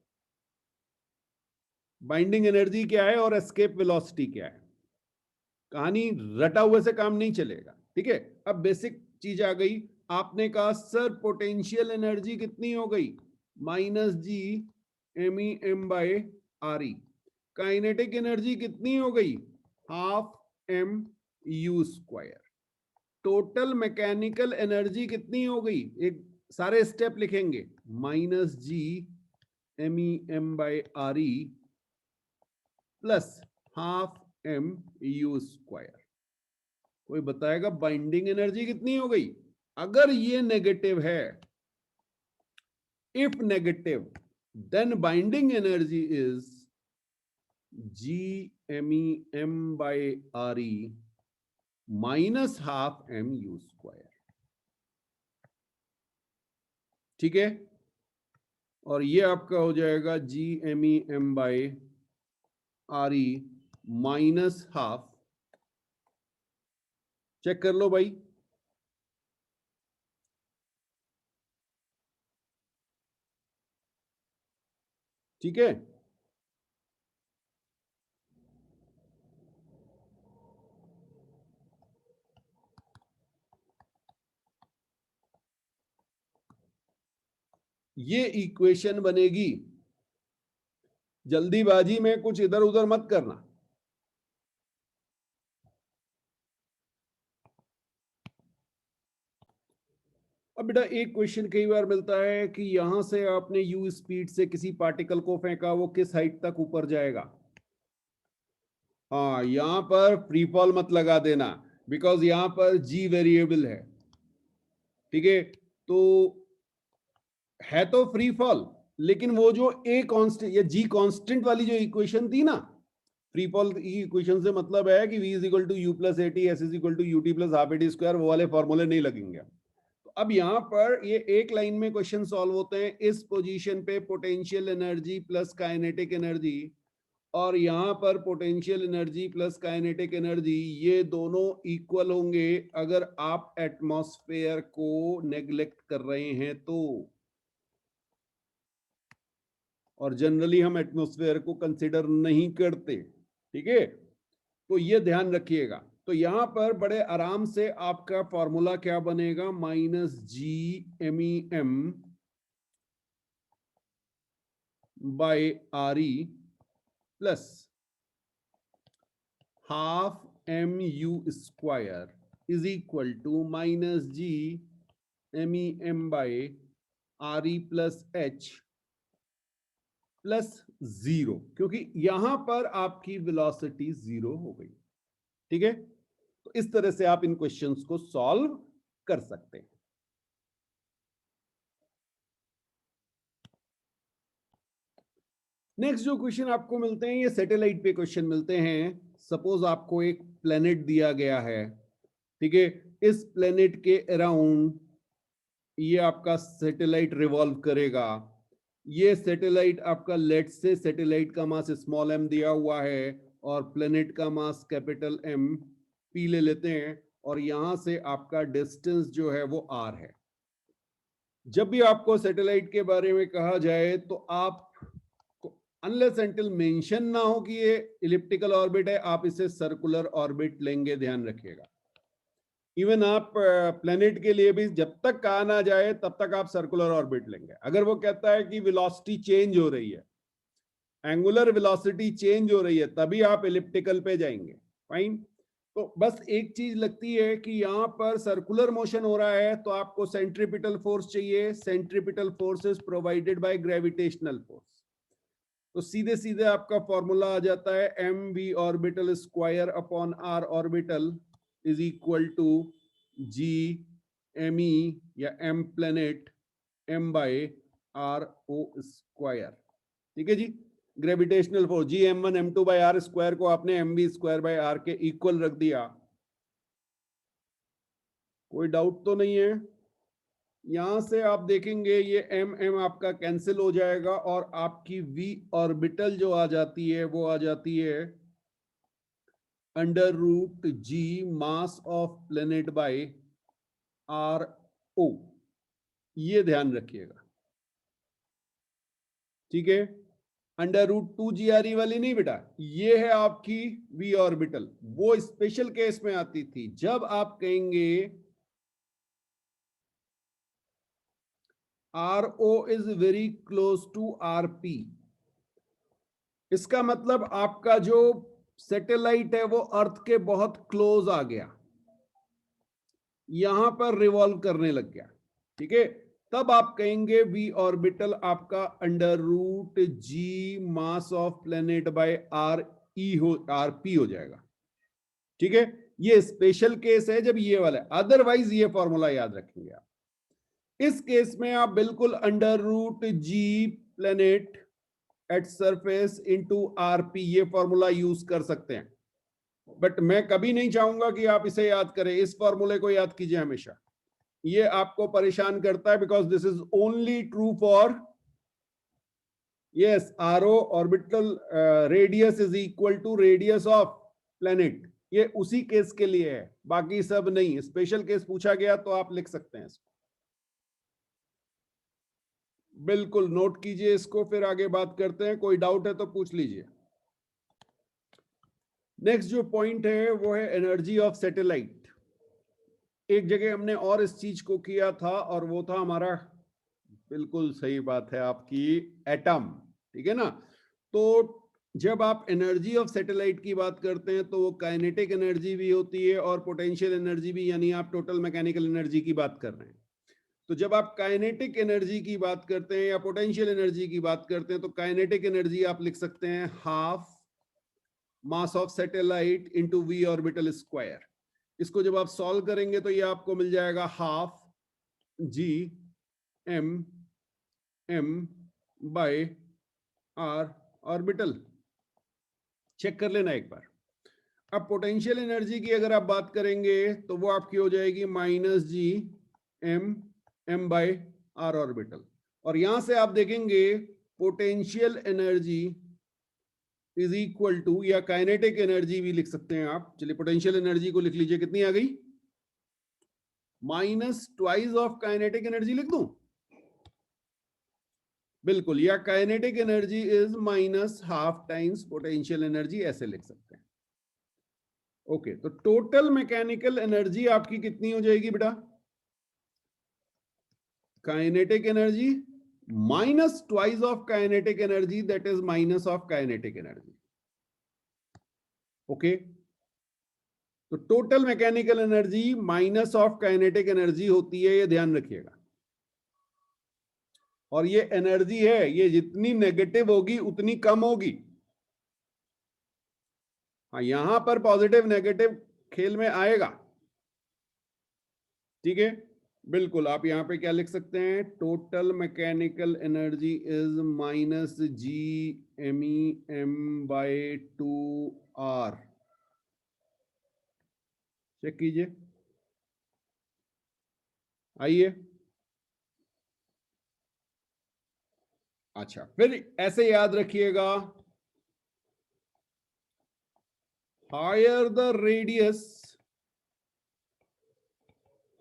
बाइंडिंग एनर्जी क्या है और एस्केप वेलोसिटी क्या है। कहानी रटा हुए से काम नहीं चलेगा। ठीक है, अब बेसिक चीज आ गई। आपने कहा सर पोटेंशियल एनर्जी कितनी हो गई, -GMEM/RE। काइनेटिक एनर्जी कितनी हो गई, ½ MU²। टोटल मैकेनिकल एनर्जी कितनी हो गई, एक सारे स्टेप लिखेंगे, -GMEM/RE प्लस ½ MU²। कोई बताएगा बाइंडिंग एनर्जी कितनी हो गई। अगर ये नेगेटिव है, if negative, then binding energy is GMEM/RE -½ MU²। ठीक है, और ये आपका हो जाएगा GMEM/RE -½ चेक कर लो भाई। ठीक है, ये इक्वेशन बनेगी। जल्दीबाजी में कुछ इधर उधर मत करना। अब बेटा एक क्वेश्चन कई बार मिलता है कि यहां से आपने u स्पीड से किसी पार्टिकल को फेंका, वो किस हाइट तक ऊपर जाएगा। हाँ, यहां पर फ्री फॉल मत लगा देना, बिकॉज यहां पर g वेरिएबल है। ठीक है, है तो फ्री फॉल, लेकिन वो जो a कांस्टेंट या g कांस्टेंट वाली जो इक्वेशन थी ना, फ्री फॉल की इक्वेशन से मतलब है कि v = u + at, s = ut + ½ at², वो वाले फॉर्मूले नहीं लगेंगे। अब यहां पर ये एक लाइन में क्वेश्चन सॉल्व होते हैं। इस पोजीशन पे potential energy plus kinetic energy, और यहां पर potential energy plus kinetic energy, ये दोनों इक्वल होंगे अगर आप एटमॉस्फेयर को नेग्लेक्ट कर रहे हैं तो। और जनरली हम एटमॉस्फेयर को कंसिडर नहीं करते। ठीक है, तो ये ध्यान रखिएगा। तो यहां पर बड़े आराम से आपका फॉर्मूला क्या बनेगा, -GMEM/RE plus ½ MU² is equal to -GMEM/RE plus H plus 0, क्योंकि यहां पर आपकी वेलोसिटी 0 हो गई। ठीक है, तो इस तरह से आप इन क्वेश्चंस को सॉल्व कर सकते हैं। नेक्स्ट जो क्वेश्चन आपको मिलते हैं, ये सैटेलाइट पे क्वेश्चन मिलते हैं। सपोज आपको एक प्लेनेट दिया गया है। ठीक है, इस प्लेनेट के अराउंड ये आपका सैटेलाइट रिवॉल्व करेगा। ये सैटेलाइट आपका, लेट से सैटेलाइट का मास स्मॉल m दिया हुआ है और प्लेनेट का मास कैपिटल M p ले लेते हैं, और यहां से आपका डिस्टेंस जो है वो r है। जब भी आपको सैटेलाइट के बारे में कहा जाए तो आप अनलेस अनटिल मेंशन ना हो कि ये इलिप्टिकल ऑर्बिट है, आप इसे सर्कुलर ऑर्बिट लेंगे, ध्यान रखिएगा। इवन आप प्लेनेट के लिए भी जब तक कहा ना जाए तब तक आप सर्कुलर ऑर्बिट लेंगे। अगर वो कहता है कि वेलोसिटी चेंज हो रही है, एंगुलर वेलोसिटी चेंज हो रही है, तभी आप एलिप्टिकल पे जाएंगे। फाइन। तो बस एक चीज लगती है कि यहां पर सर्कुलर मोशन हो रहा है तो आपको सेंट्रीपिटल फोर्स चाहिए। Centripetal force is provided by gravitational force. तो सीधे सीधे आपका फॉर्मूला आ जाता है M V orbital square upon R orbital is equal to G M E या M planet M by R O square. ठीक है जी। Gravitational force G M one M two by R square को आपने M V square by R के इक्वल रख दिया। कोई डाउट तो नहीं है? यहां से आप देखेंगे ये एम एम आपका कैंसिल हो जाएगा और आपकी वी ऑर्बिटल जो आ जाती है वो आ जाती है under root G mass of planet by R O. ये ध्यान रखिएगा। ठीक है। अंडर रूट 2 GRE वाली नहीं बेटा, ये है आपकी वी ऑर्बिटल। वो स्पेशल केस में आती थी जब आप कहेंगे R O is very close to R P. इसका मतलब आपका जो सैटेलाइट है वो अर्थ के बहुत क्लोज आ गया, यहां पर रिवॉल्व करने लग गया। ठीक है। तब आप कहेंगे वी ऑर्बिटल आपका under root G mass of planet by are E हो आर पी हो जाएगा। ठीक है। ये स्पेशल केस है जब ये वाला है, अदरवाइज ये फॉर्मूला याद रखेंगे आप। इस केस में आप बिल्कुल under root G planet at surface into RP ये फॉर्मूला यूज कर सकते हैं। बट मैं कभी नहीं चाहूंगा कि आप इसे याद करें। इस फॉर्मूले को याद कीजिए हमेशा। ये आपको परेशान करता है because this is only true for yes R O orbital radius is equal to radius of planet. ये उसी केस के लिए है, बाकी सब नहीं। स्पेशल केस पूछा गया तो आप लिख सकते हैं इसको। बिल्कुल नोट कीजिए इसको, फिर आगे बात करते हैं। कोई डाउट है तो पूछ लीजिए। नेक्स्ट जो पॉइंट है वो है एनर्जी ऑफ सैटेलाइट। एक जगह हमने और इस चीज को किया था और वो था हमारा, बिल्कुल सही बात है आपकी, एटम। ठीक है ना। तो जब आप एनर्जी ऑफ सैटेलाइट की बात करते हैं तो वो काइनेटिक एनर्जी भी होती है और पोटेंशियल एनर्जी भी, यानी आप टोटल मैकेनिकल एनर्जी की बात कर रहे हैं। तो जब आप काइनेटिक एनर्जी की बात करते हैं या पोटेंशियल एनर्जी की बात करते हैं तो काइनेटिक एनर्जी आप लिख सकते हैं half mass of satellite into V orbital square. इसको जब आप सॉल्व करेंगे तो ये आपको मिल जाएगा half G M M by R orbital. Check कर लेना एक बार। अब पोटेंशियल एनर्जी की अगर आप बात करेंगे तो वो आपकी हो जाएगी minus ji M M by R orbital. और यहां से आप देखेंगे potential energy is equal to, या काइनेटिक एनर्जी भी लिख सकते हैं आप। चलिए पोटेंशियल एनर्जी को लिख लीजिए, कितनी आ गई? Minus twice of kinetic energy लिख दूं? बिल्कुल, या kinetic energy is minus half times potential energy, ऐसे लिख सकते हैं। ओके, तो टोटल मैकेनिकल एनर्जी आपकी कितनी हो जाएगी बेटा? Kinetic energy minus twice of kinetic energy, that is minus of kinetic energy. Okay, तो total mechanical energy minus of kinetic energy होती है, ये ध्यान रखिएगा। और ये एनर्जी है, ये जितनी नेगेटिव होगी उतनी कम होगी। हाँ, यहां पर पॉजिटिव नेगेटिव खेल में आएगा। ठीक है। बिल्कुल, आप यहां पे क्या लिख सकते हैं? Total mechanical energy is minus G M E M by 2 R. Check कीजिए, आइए। अच्छा, फिर ऐसे याद रखिएगा, higher the radius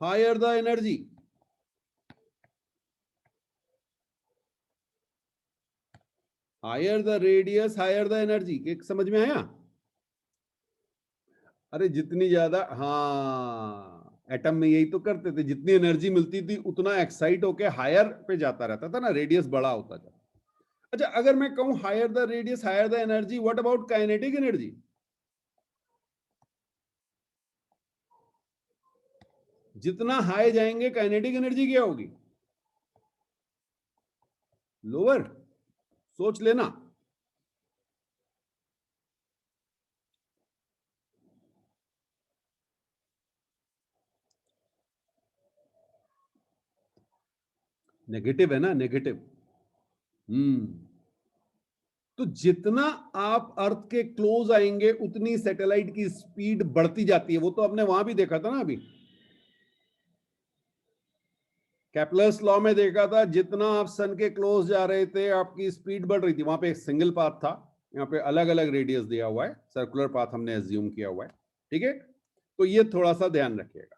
higher the energy. Higher the radius higher the energy, समझ में आया? अरे जितनी ज्यादा, हाँ, एटम में यही तो करते थे, जितनी एनर्जी मिलती थी उतना एक्साइट होके हायर पे जाता रहता था ना, रेडियस बड़ा होता जाता। अच्छा, अगर मैं कहूं higher the radius higher the energy, what about kinetic energy? जितना हाई जाएंगे काइनेटिक एनर्जी क्या होगी? लोअर। सोच लेना। नेगेटिव है ना, नेगेटिव। तो जितना आप अर्थ के क्लोज आएंगे उतनी सैटेलाइट की स्पीड बढ़ती जाती है। वो तो आपने वहां भी देखा था ना, अभी केपलर्स लॉ में देखा था, जितना आप सन के क्लोज जा रहे थे आपकी स्पीड बढ़ रही थी। वहां पे एक सिंगल पाथ था, यहाँ पे अलग अलग रेडियस दिया हुआ है, सर्कुलर पाथ हमने एज्यूम किया हुआ है। ठीक है, तो ये थोड़ा सा ध्यान रखिएगा।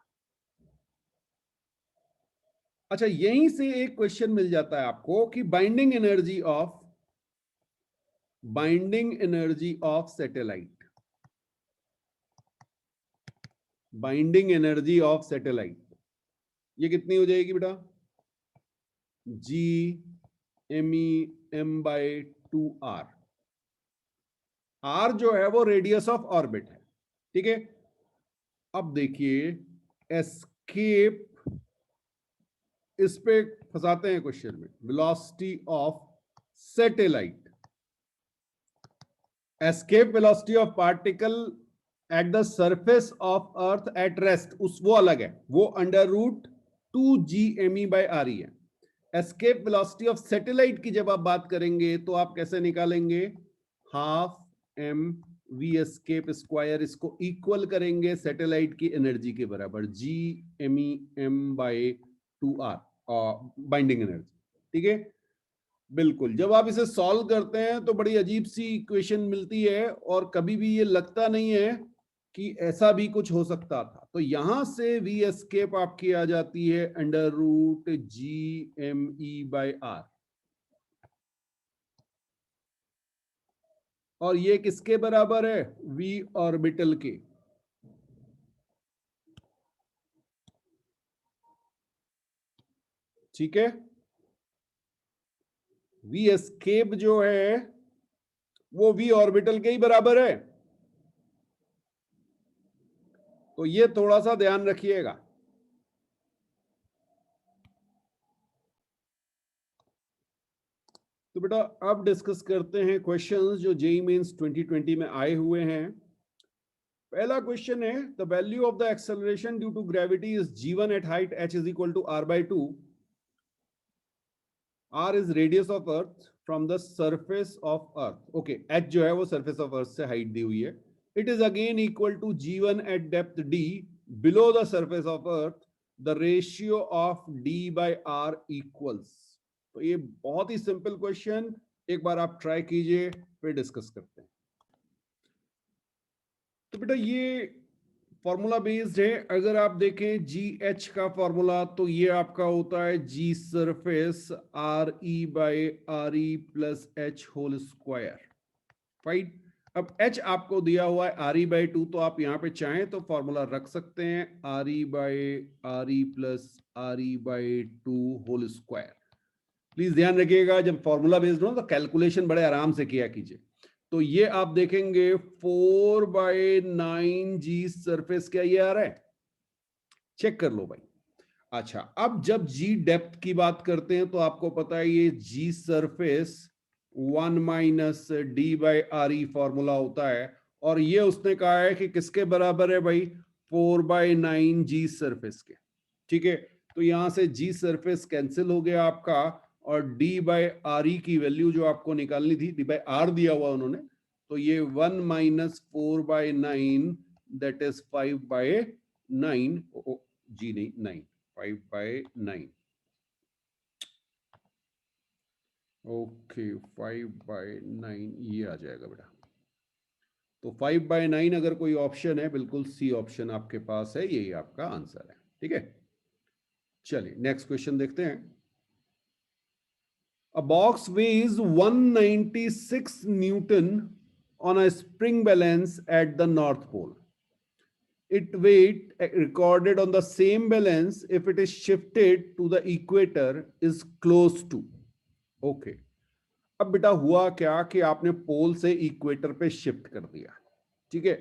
अच्छा, यहीं से एक क्वेश्चन मिल जाता है आपको कि binding energy of satellite, binding energy of satellite ये कितनी हो जाएगी बेटा? G M E M by 2r। R जो है वो रेडियस ऑफ ऑर्बिट है। ठीक है, अब देखिए एस्केप, इस पे फंसाते हैं क्वेश्चन में। Velocity of satellite, escape velocity of particle at the surface of earth at rest, उस वो अलग है, वो √2gme/re है। एस्केप वेलोसिटी ऑफ सैटेलाइट की जब आप बात करेंगे तो आप कैसे निकालेंगे? Half M V escape square, इसको इक्वल करेंगे सैटेलाइट की एनर्जी के बराबर, Gme/2r बाइंडिंग एनर्जी। ठीक है, बिल्कुल। जब आप इसे सॉल्व करते हैं तो बड़ी अजीब सी इक्वेशन मिलती है, और कभी भी ये लगता नहीं है कि ऐसा भी कुछ हो सकता था। तो यहां से वी एस्केप आपकी आ जाती है √GME/r, और ये किसके बराबर है? वी ऑर्बिटल के। ठीक है, वी एस्केप जो है वो वी ऑर्बिटल के ही बराबर है, तो ये थोड़ा सा ध्यान रखिएगा। तो बेटा अब डिस्कस करते हैं क्वेश्चंस जो जेईई मेंस 2020 में आए हुए हैं। पहला क्वेश्चन है, the value of the acceleration due to gravity is g1 at height h is equal to r/2। r is radius of earth from the surface of earth. Okay, h जो है वो surface of अर्थ से height दी हुई है। It is again equal to g1 at depth d below the surface of earth, the ratio of d/r equals. तो ये बहुत ही सिंपल क्वेश्चन, एक बार आप ट्राई कीजिए, फिर डिस्कस करते हैं। तो बेटा ये फॉर्मूला बेस्ड है। अगर आप देखें जी एच का फॉर्मूला, तो ये आपका होता है G surface RE/RE plus H whole square. Fine, अब एच आपको दिया हुआ है RE/2, तो आप यहां पे चाहें तो फॉर्मूला रख सकते हैं RE/RE plus RE/2 whole square. Please ध्यान रखिएगा, जब फॉर्मूला बेस्ड हो तो कैलकुलेशन बड़े आराम से किया कीजिए। तो ये आप देखेंगे 4/9 g सरफेस, क्या ये आ रहा है? चेक कर लो भाई। अच्छा, अब जब g डेप्थ की बात करते हैं तो आपको पता है ये g सरफेस 1 - d/re फॉर्मूला होता है, और ये उसने कहा है कि किसके बराबर है भाई? 4/9 g सरफेस के। ठीक है, तो यहां से g सरफेस कैंसिल हो गया आपका, और d/re की वैल्यू जो आपको निकालनी थी, d/r दिया हुआ उन्होंने, तो ये 1 - 4/9 दैट इज 5/9, जी नहीं 9, 5/9। ओके, 5/9 ये आ जाएगा बेटा। तो 5/9 अगर कोई ऑप्शन है, बिल्कुल सी ऑप्शन आपके पास है, यही आपका आंसर है। ठीक है, चलिए नेक्स्ट क्वेश्चन देखते हैं। A box weighs 196 Newton on a spring balance at the North Pole. it weight recorded on the same balance if it is shifted to the equator is close to. Okay. अब बेटा हुआ क्या कि आपने पोल से equator पे shift कर दिया, ठीक है।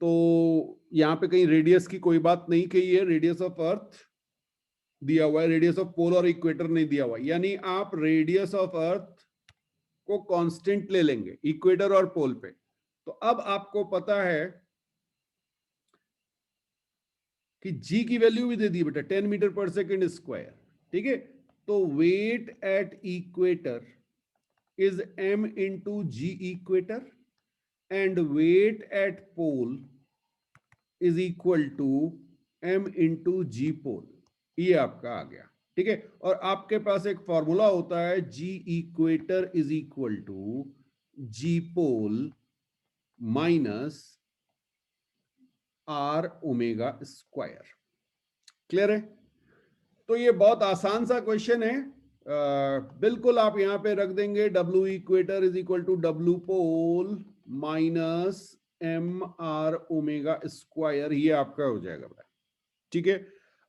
तो यहां पे कहीं रेडियस की कोई बात नहीं कही है, रेडियस ऑफ अर्थ दिया हुआ है, रेडियस ऑफ पोल और इक्वेटर नहीं दिया हुआ, यानी आप रेडियस ऑफ अर्थ को कांस्टेंट ले लेंगे इक्वेटर और पोल पे। तो अब आपको पता है कि जी की वैल्यू भी दे दी बेटा 10 मीटर पर सेकेंड स्क्वायर, ठीक है। तो weight at equator is m into G equator and weight at pole is equal to m into G pole, ये आपका आ गया, ठीक है। और आपके पास एक फॉर्मूला होता है G equator is equal to G pole minus R omega square. Clear है? तो ये बहुत आसान सा क्वेश्चन है, बिल्कुल आप यहां पे रख देंगे W equator is equal to W pole minus M R omega square, ये आपका हो जाएगा, ठीक है।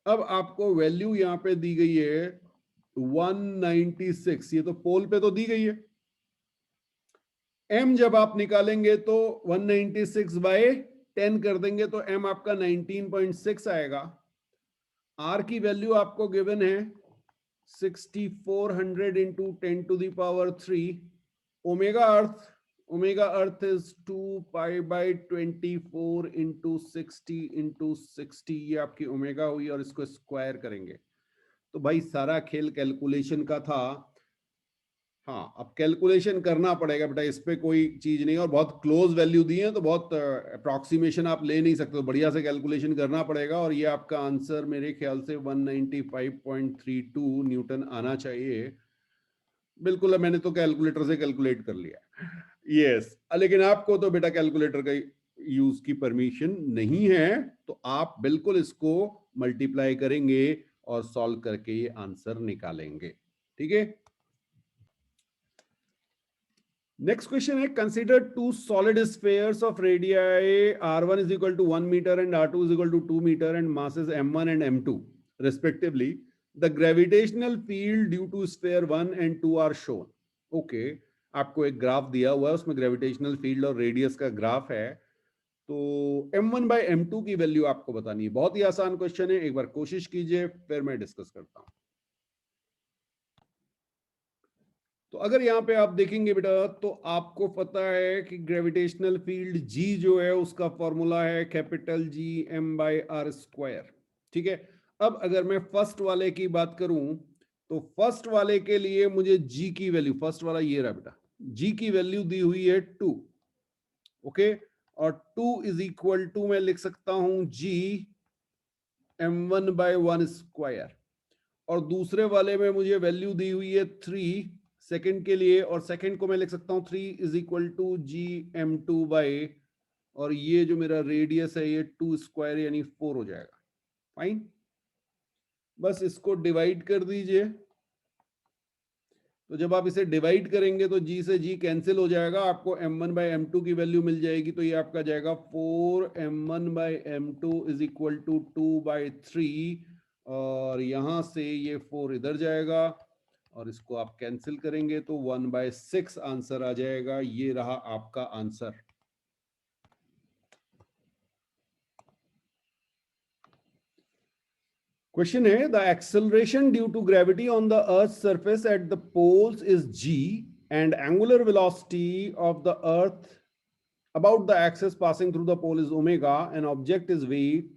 अब आपको वैल्यू यहां पे दी गई है 196, ये तो पोल पे तो दी गई है। m जब आप निकालेंगे तो 196 बाय 10 कर देंगे तो m आपका 19.6 आएगा। r की वैल्यू आपको गिवन है 6400 into 10 to the power 3। Omega earth is 2 pi by 24 into 60 into 60, ये आपकी ओमेगा हुई और इसको स्क्वायर करेंगे। तो भाई सारा खेल कैलकुलेशन का था। हाँ, अब कैलकुलेशन करना पड़ेगा बेटा, इस पे कोई चीज नहीं, और बहुत क्लोज वैल्यू दी है तो बहुत अप्रोक्सीमेशन आप ले नहीं सकते, तो बढ़िया से कैलकुलेशन करना पड़ेगा। और ये आपका आंसर मेरे ख्याल से 195.32 न्यूटन आना चाहिए। बिल्कुल, मैंने तो कैलकुलेटर से कैलकुलेट कर लिया, यस। लेकिन आपको तो बेटा कैलकुलेटर का यूज की परमिशन नहीं है, तो आप बिल्कुल इसको मल्टीप्लाई करेंगे और सॉल्व करके ये आंसर निकालेंगे, ठीक है। नेक्स्ट क्वेश्चन है, consider two solid spheres of radii r1 is equal to 1 meter and r2 is equal to 2 meter and masses m1 and m2 respectively. The gravitational field due to sphere 1 and 2 are shown. Okay, आपको एक graph दिया हुआ है, उसमें gravitational field और radius का graph है। तो m1 by m2 की वैल्यू आपको बतानी है। बहुत ही आसान क्वेश्चन है, एक बार कोशिश कीजिए, फिर मैं डिस्कस करता हूं। तो अगर यहाँ पे आप देखेंगे बेटा, तो आपको पता है कि ग्रेविटेशनल फील्ड G जो है उसका फॉर्मूला है capital G m by R square, ठीक है। अब अगर मैं फर्स्ट वाले की बात करूं तो फर्स्ट वाले के लिए मुझे G की वैल्यू, फर्स्ट वाला ये रहा बेटा, G की वैल्यू दी हुई है 2, ओके। और 2 इज इक्वल टू मैं लिख सकता हूं G m1 बाय 1 स्क्वायर, और दूसरे वाले में मुझे वैल्यू दी हुई है 3 सेकंड के लिए, और सेकंड को मैं लिख सकता हूं 3 is equal to G m2 by, और ये जो मेरा रेडियस है ये 2 स्क्वायर यानी 4 हो जाएगा। फाइन, बस इसको डिवाइड कर दीजिए। तो जब आप इसे डिवाइड करेंगे तो जी से जी कैंसिल हो जाएगा, आपको m1 बाई m2 की वैल्यू मिल जाएगी। तो ये आपका जाएगा 4m1 by m2 is equal to 2 by 3, और यहां से ये 4 इधर जाएगा और इसको आप कैंसिल करेंगे तो 1/6 आंसर आ जाएगा। ये रहा आपका आंसर। क्वेश्चन है, the acceleration due to gravity on the earth surface at the poles is g and angular velocity of the earth about the axis passing through the pole is omega. An object is weighed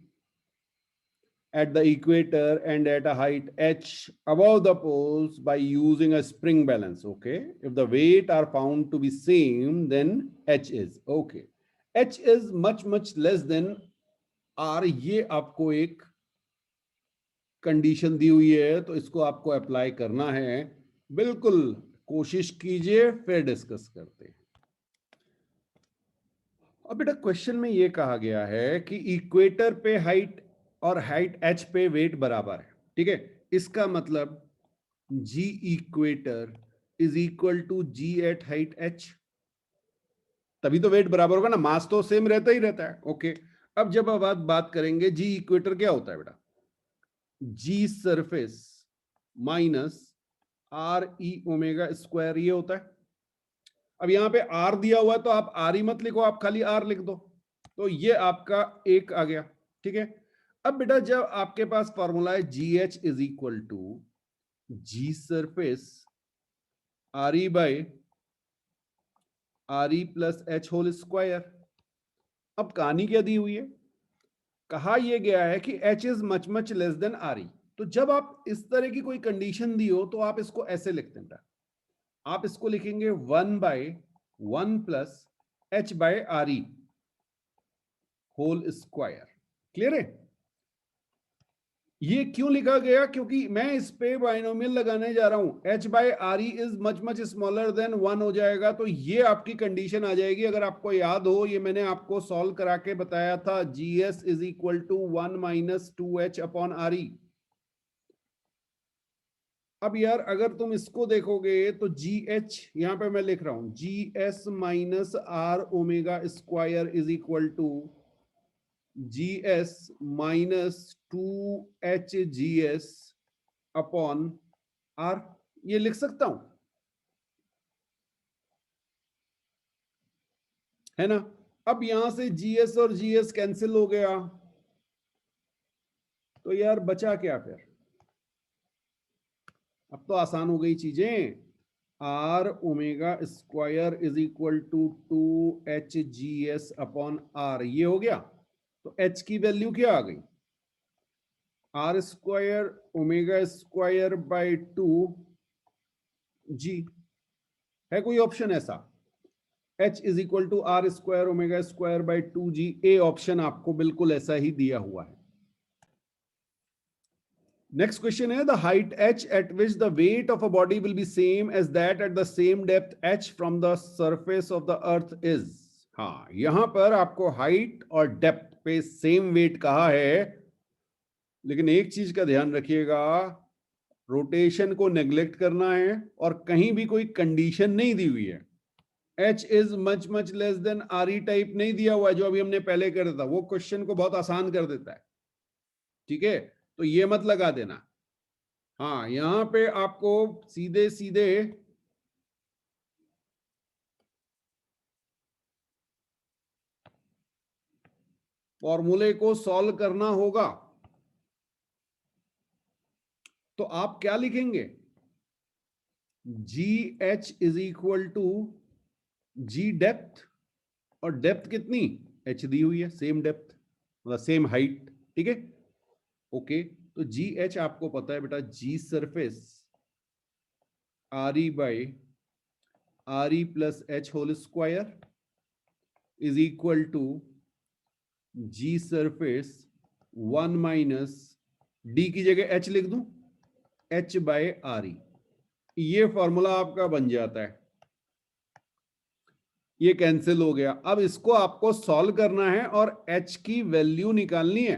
at the equator and at a height h above the poles by using a spring balance. Okay, if the weight are found to be same, then h is okay, h is much less than r। ये आपको एक condition दी हुई है, तो इसको आपको apply करना है। बिल्कुल कोशिश कीजिए, फिर डिस्कस करते हैं। अब बेटा क्वेश्चन में ये कहा गया है कि इक्वेटर पे हाइट और हाइट h पे वेट बराबर है, ठीक है। इसका मतलब g equator is equal to g at height h, तभी तो वेट बराबर होगा ना, मास तो सेम रहता ही रहता है। ओके, अब जब अब बात करेंगे जी इक्वेटर क्या होता है बेटा, G surface minus R E omega square ये होता है। अब यहां पे आर दिया हुआ है तो आप आर ही मत लिखो, आप खाली आर लिख दो, तो ये आपका एक आ गया। ठीक है, अब बेटा जब आपके पास फॉर्मूला है G H is equal to G surface R E by R E plus H whole square. अब कहानी क्या दी हुई है, कहा यह गया है कि h is much much less than R E. तो जब आप इस तरह की कोई कंडीशन दी हो तो आप इसको ऐसे लिखते हैं, आप इसको लिखेंगे 1/1 plus h by are E whole square. Clear है? ये क्यों लिखा गया, क्योंकि मैं इस पे बाइनोमियल लगाने जा रहा हूं, h by are E is much much smaller than 1 हो जाएगा, तो ये आपकी कंडीशन आ जाएगी। अगर आपको याद हो, ये मैंने आपको सॉल्व करा के बताया था, G S is equal to 1 minus 2h upon R E. अब यार अगर तुम इसको देखोगे तो जी एच यहां पे मैं लिख रहा हूं, G S minus R omega square is equal to G S minus 2h G S upon R, ये लिख सकता हूं, है ना? अब यहां से जीएस और जीएस कैंसिल हो गया, तो यार बचा क्या फिर? अब तो आसान हो गई चीजें, R omega square is equal to 2h G S upon R, ये हो गया। तो h की वैल्यू क्या आ गई, R square omega square by 2g। है कोई ऑप्शन ऐसा, h is equal to are square omega square by 2g? A option आपको बिल्कुल ऐसा ही दिया हुआ है। नेक्स्ट क्वेश्चन है, the height h at which the weight of a body will be same as that at the same depth h from the surface of the earth is। हाँ, यहां पर आपको हाइट और डेप्थ पे same wait कहा है, लेकिन एक चीज का ध्यान रखिएगा, रोटेशन को नेग्लेक्ट करना है और कहीं भी कोई कंडीशन नहीं दी हुई है। h is much much less than R E type नहीं दिया हुआ है, जो अभी हमने पहले कर था, वो क्वेश्चन को बहुत आसान कर देता है। ठीक है, तो ये मत लगा देना। हाँ, यहां पे आपको सीधे सीधे फॉर्मूले को सॉल्व करना होगा। तो आप क्या लिखेंगे, G H is equal to G depth, और डेप्थ कितनी, एच दी हुई है, सेम डेप्थ मतलब सेम हाइट। ठीक है, ओके, तो जी एच आपको पता है बेटा, G surface R E by R E plus H whole square is equal to G surface 1 minus D की जगह एच लिख दूं, एच बाय आर ई। ये फॉर्मूला आपका बन जाता है, ये कैंसिल हो गया। अब इसको आपको सॉल्व करना है और h की वैल्यू निकालनी है।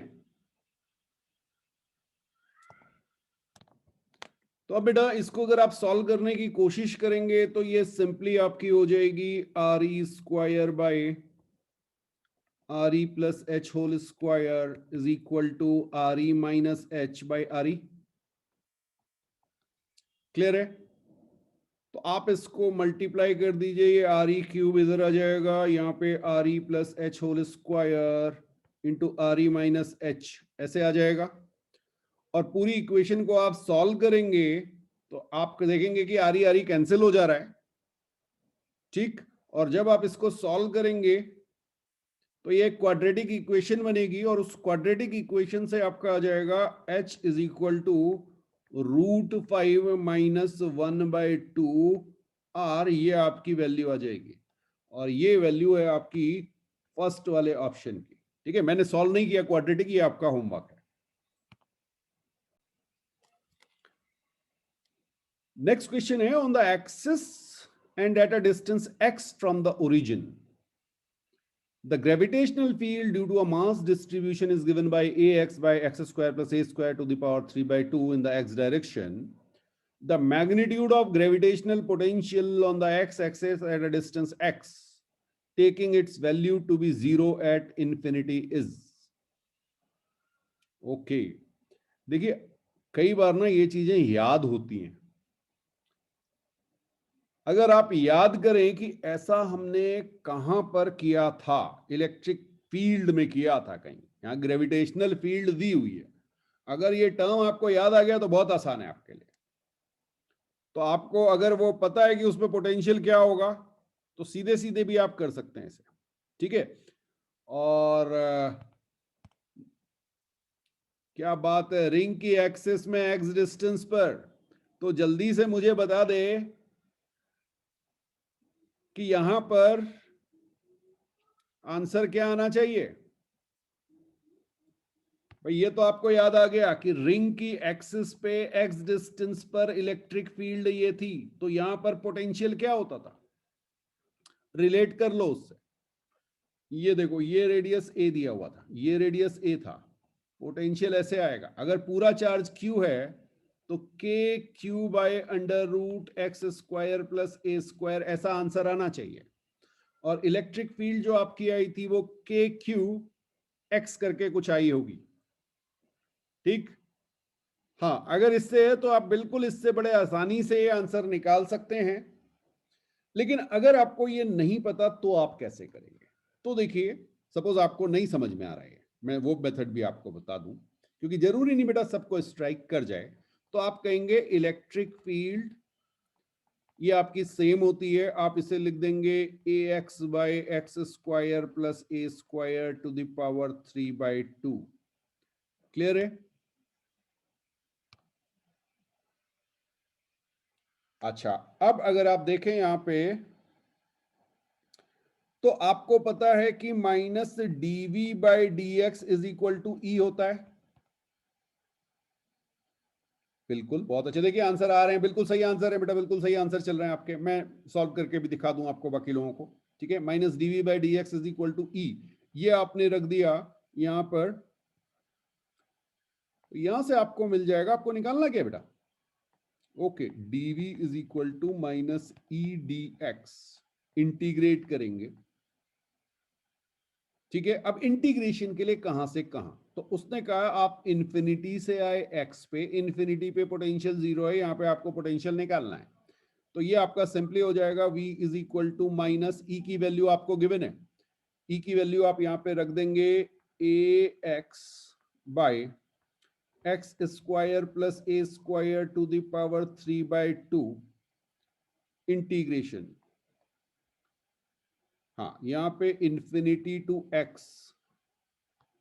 तो अब बेटा इसको अगर आप सॉल्व करने की कोशिश करेंगे तो ये सिंपली आपकी हो जाएगी R E square by R E plus H whole square is equal to R E minus H by are E. Clear है? तो आप इसको मल्टीप्लाई कर दीजिए, ये आर ई क्यूब इधर आ जाएगा, यहाँ पे आर ई plus H whole square into R ई माइनस एच ऐसे आ जाएगा। और पूरी इक्वेशन को आप सॉल्व करेंगे तो आप देखेंगे कि आर ई कैंसिल हो जा रहा है। ठीक, और जब आप इसको सॉल्व करेंगे तो ये क्वाड्रेटिक इक्वेशन बनेगी, और उस क्वाड्रेटिक इक्वेशन से आपका आ जाएगा h is equal to √5 minus 1/2 r, ये आपकी वैल्यू आ जाएगी, और ये वैल्यू है आपकी फर्स्ट वाले ऑप्शन की। ठीक है, मैंने सॉल्व नहीं किया क्वाड्रेटिक, ये आपका होमवर्क है। नेक्स्ट क्वेश्चन है, on the axis and at a distance x from the origin, the gravitational field due to a mass distribution is given by ax by x square plus a square to the power 3/2 in the x direction. The magnitude of gravitational potential on the x-axis at a distance x, taking its value to be 0 at infinity, is। Okay, देखिए कई बार ना ये चीजें याद होती हैं। अगर आप याद करें कि ऐसा हमने कहां पर किया था, इलेक्ट्रिक फील्ड में किया था कहीं, यहाँ ग्रेविटेशनल फील्ड दी हुई है, अगर ये टर्म आपको याद आ गया तो बहुत आसान है आपके लिए। तो आपको अगर वो पता है कि उसमें पोटेंशियल क्या होगा तो सीधे सीधे भी आप कर सकते हैं इसे, ठीक है। और क्या बात है, रिंग की एक्सिस में एक्स डिस्टेंस पर, तो जल्दी से मुझे बता दे कि यहां पर आंसर क्या आना चाहिए। भाई ये तो आपको याद आ गया कि रिंग की एक्सिस पे एक्स डिस्टेंस पर इलेक्ट्रिक फील्ड ये थी, तो यहां पर पोटेंशियल क्या होता था, रिलेट कर लो उससे। ये देखो, ये रेडियस ए दिया हुआ था, ये रेडियस ए था, पोटेंशियल ऐसे आएगा। अगर पूरा चार्ज क्यू है तो K Q by under root X square plus A square, ऐसा आंसर आना चाहिए। और इलेक्ट्रिक फील्ड जो आपकी आई थी वो के क्यू एक्स करके कुछ आई होगी, ठीक। हाँ, अगर इससे है तो आप बिल्कुल इससे बड़े आसानी से ये आंसर निकाल सकते हैं। लेकिन अगर आपको ये नहीं पता तो आप कैसे करेंगे। तो देखिए, सपोज आपको नहीं समझ में आ रहा है, मैं वो मेथड भी आपको बता दूं, क्योंकि जरूरी नहीं बेटा सबको स्ट्राइक कर जाए। तो आप कहेंगे इलेक्ट्रिक फील्ड ये आपकी सेम होती है, आप इसे लिख देंगे A X by X square plus A square to the power 3/2। Clear है? अच्छा, अब अगर आप देखें यहां पे तो आपको पता है कि minus D V by D X is equal to E होता है। बिल्कुल, बहुत अच्छे, देखिए आंसर आ रहे हैं, बिल्कुल सही आंसर है बेटा, बिल्कुल सही आंसर चल रहे हैं आपके। मैं सॉल्व करके भी दिखा दूं आपको बाकी लोगों को, ठीक है। Minus D V by D X is equal to E, ये आपने रख दिया यहां पर, यहां से आपको मिल जाएगा, आपको निकालना क्या बेटा, okay, DV is equal to minus E D X, integrate करेंगे, ठीक है। अब इंटीग्रेशन के लिए कहां से कहां, तो उसने कहा आप इंफिनिटी से आए एक्स पे, इंफिनिटी पे पोटेंशियल जीरो है, यहां पे आपको पोटेंशियल निकालना है। तो ये आपका सिंपली हो जाएगा v is equal to minus E की वैल्यू आपको गिवन है, ई की वैल्यू आप यहां पे रख देंगे A X by X square plus A square to the power 3/2 integration, हाँ यहां पे इंफिनिटी टू एक्स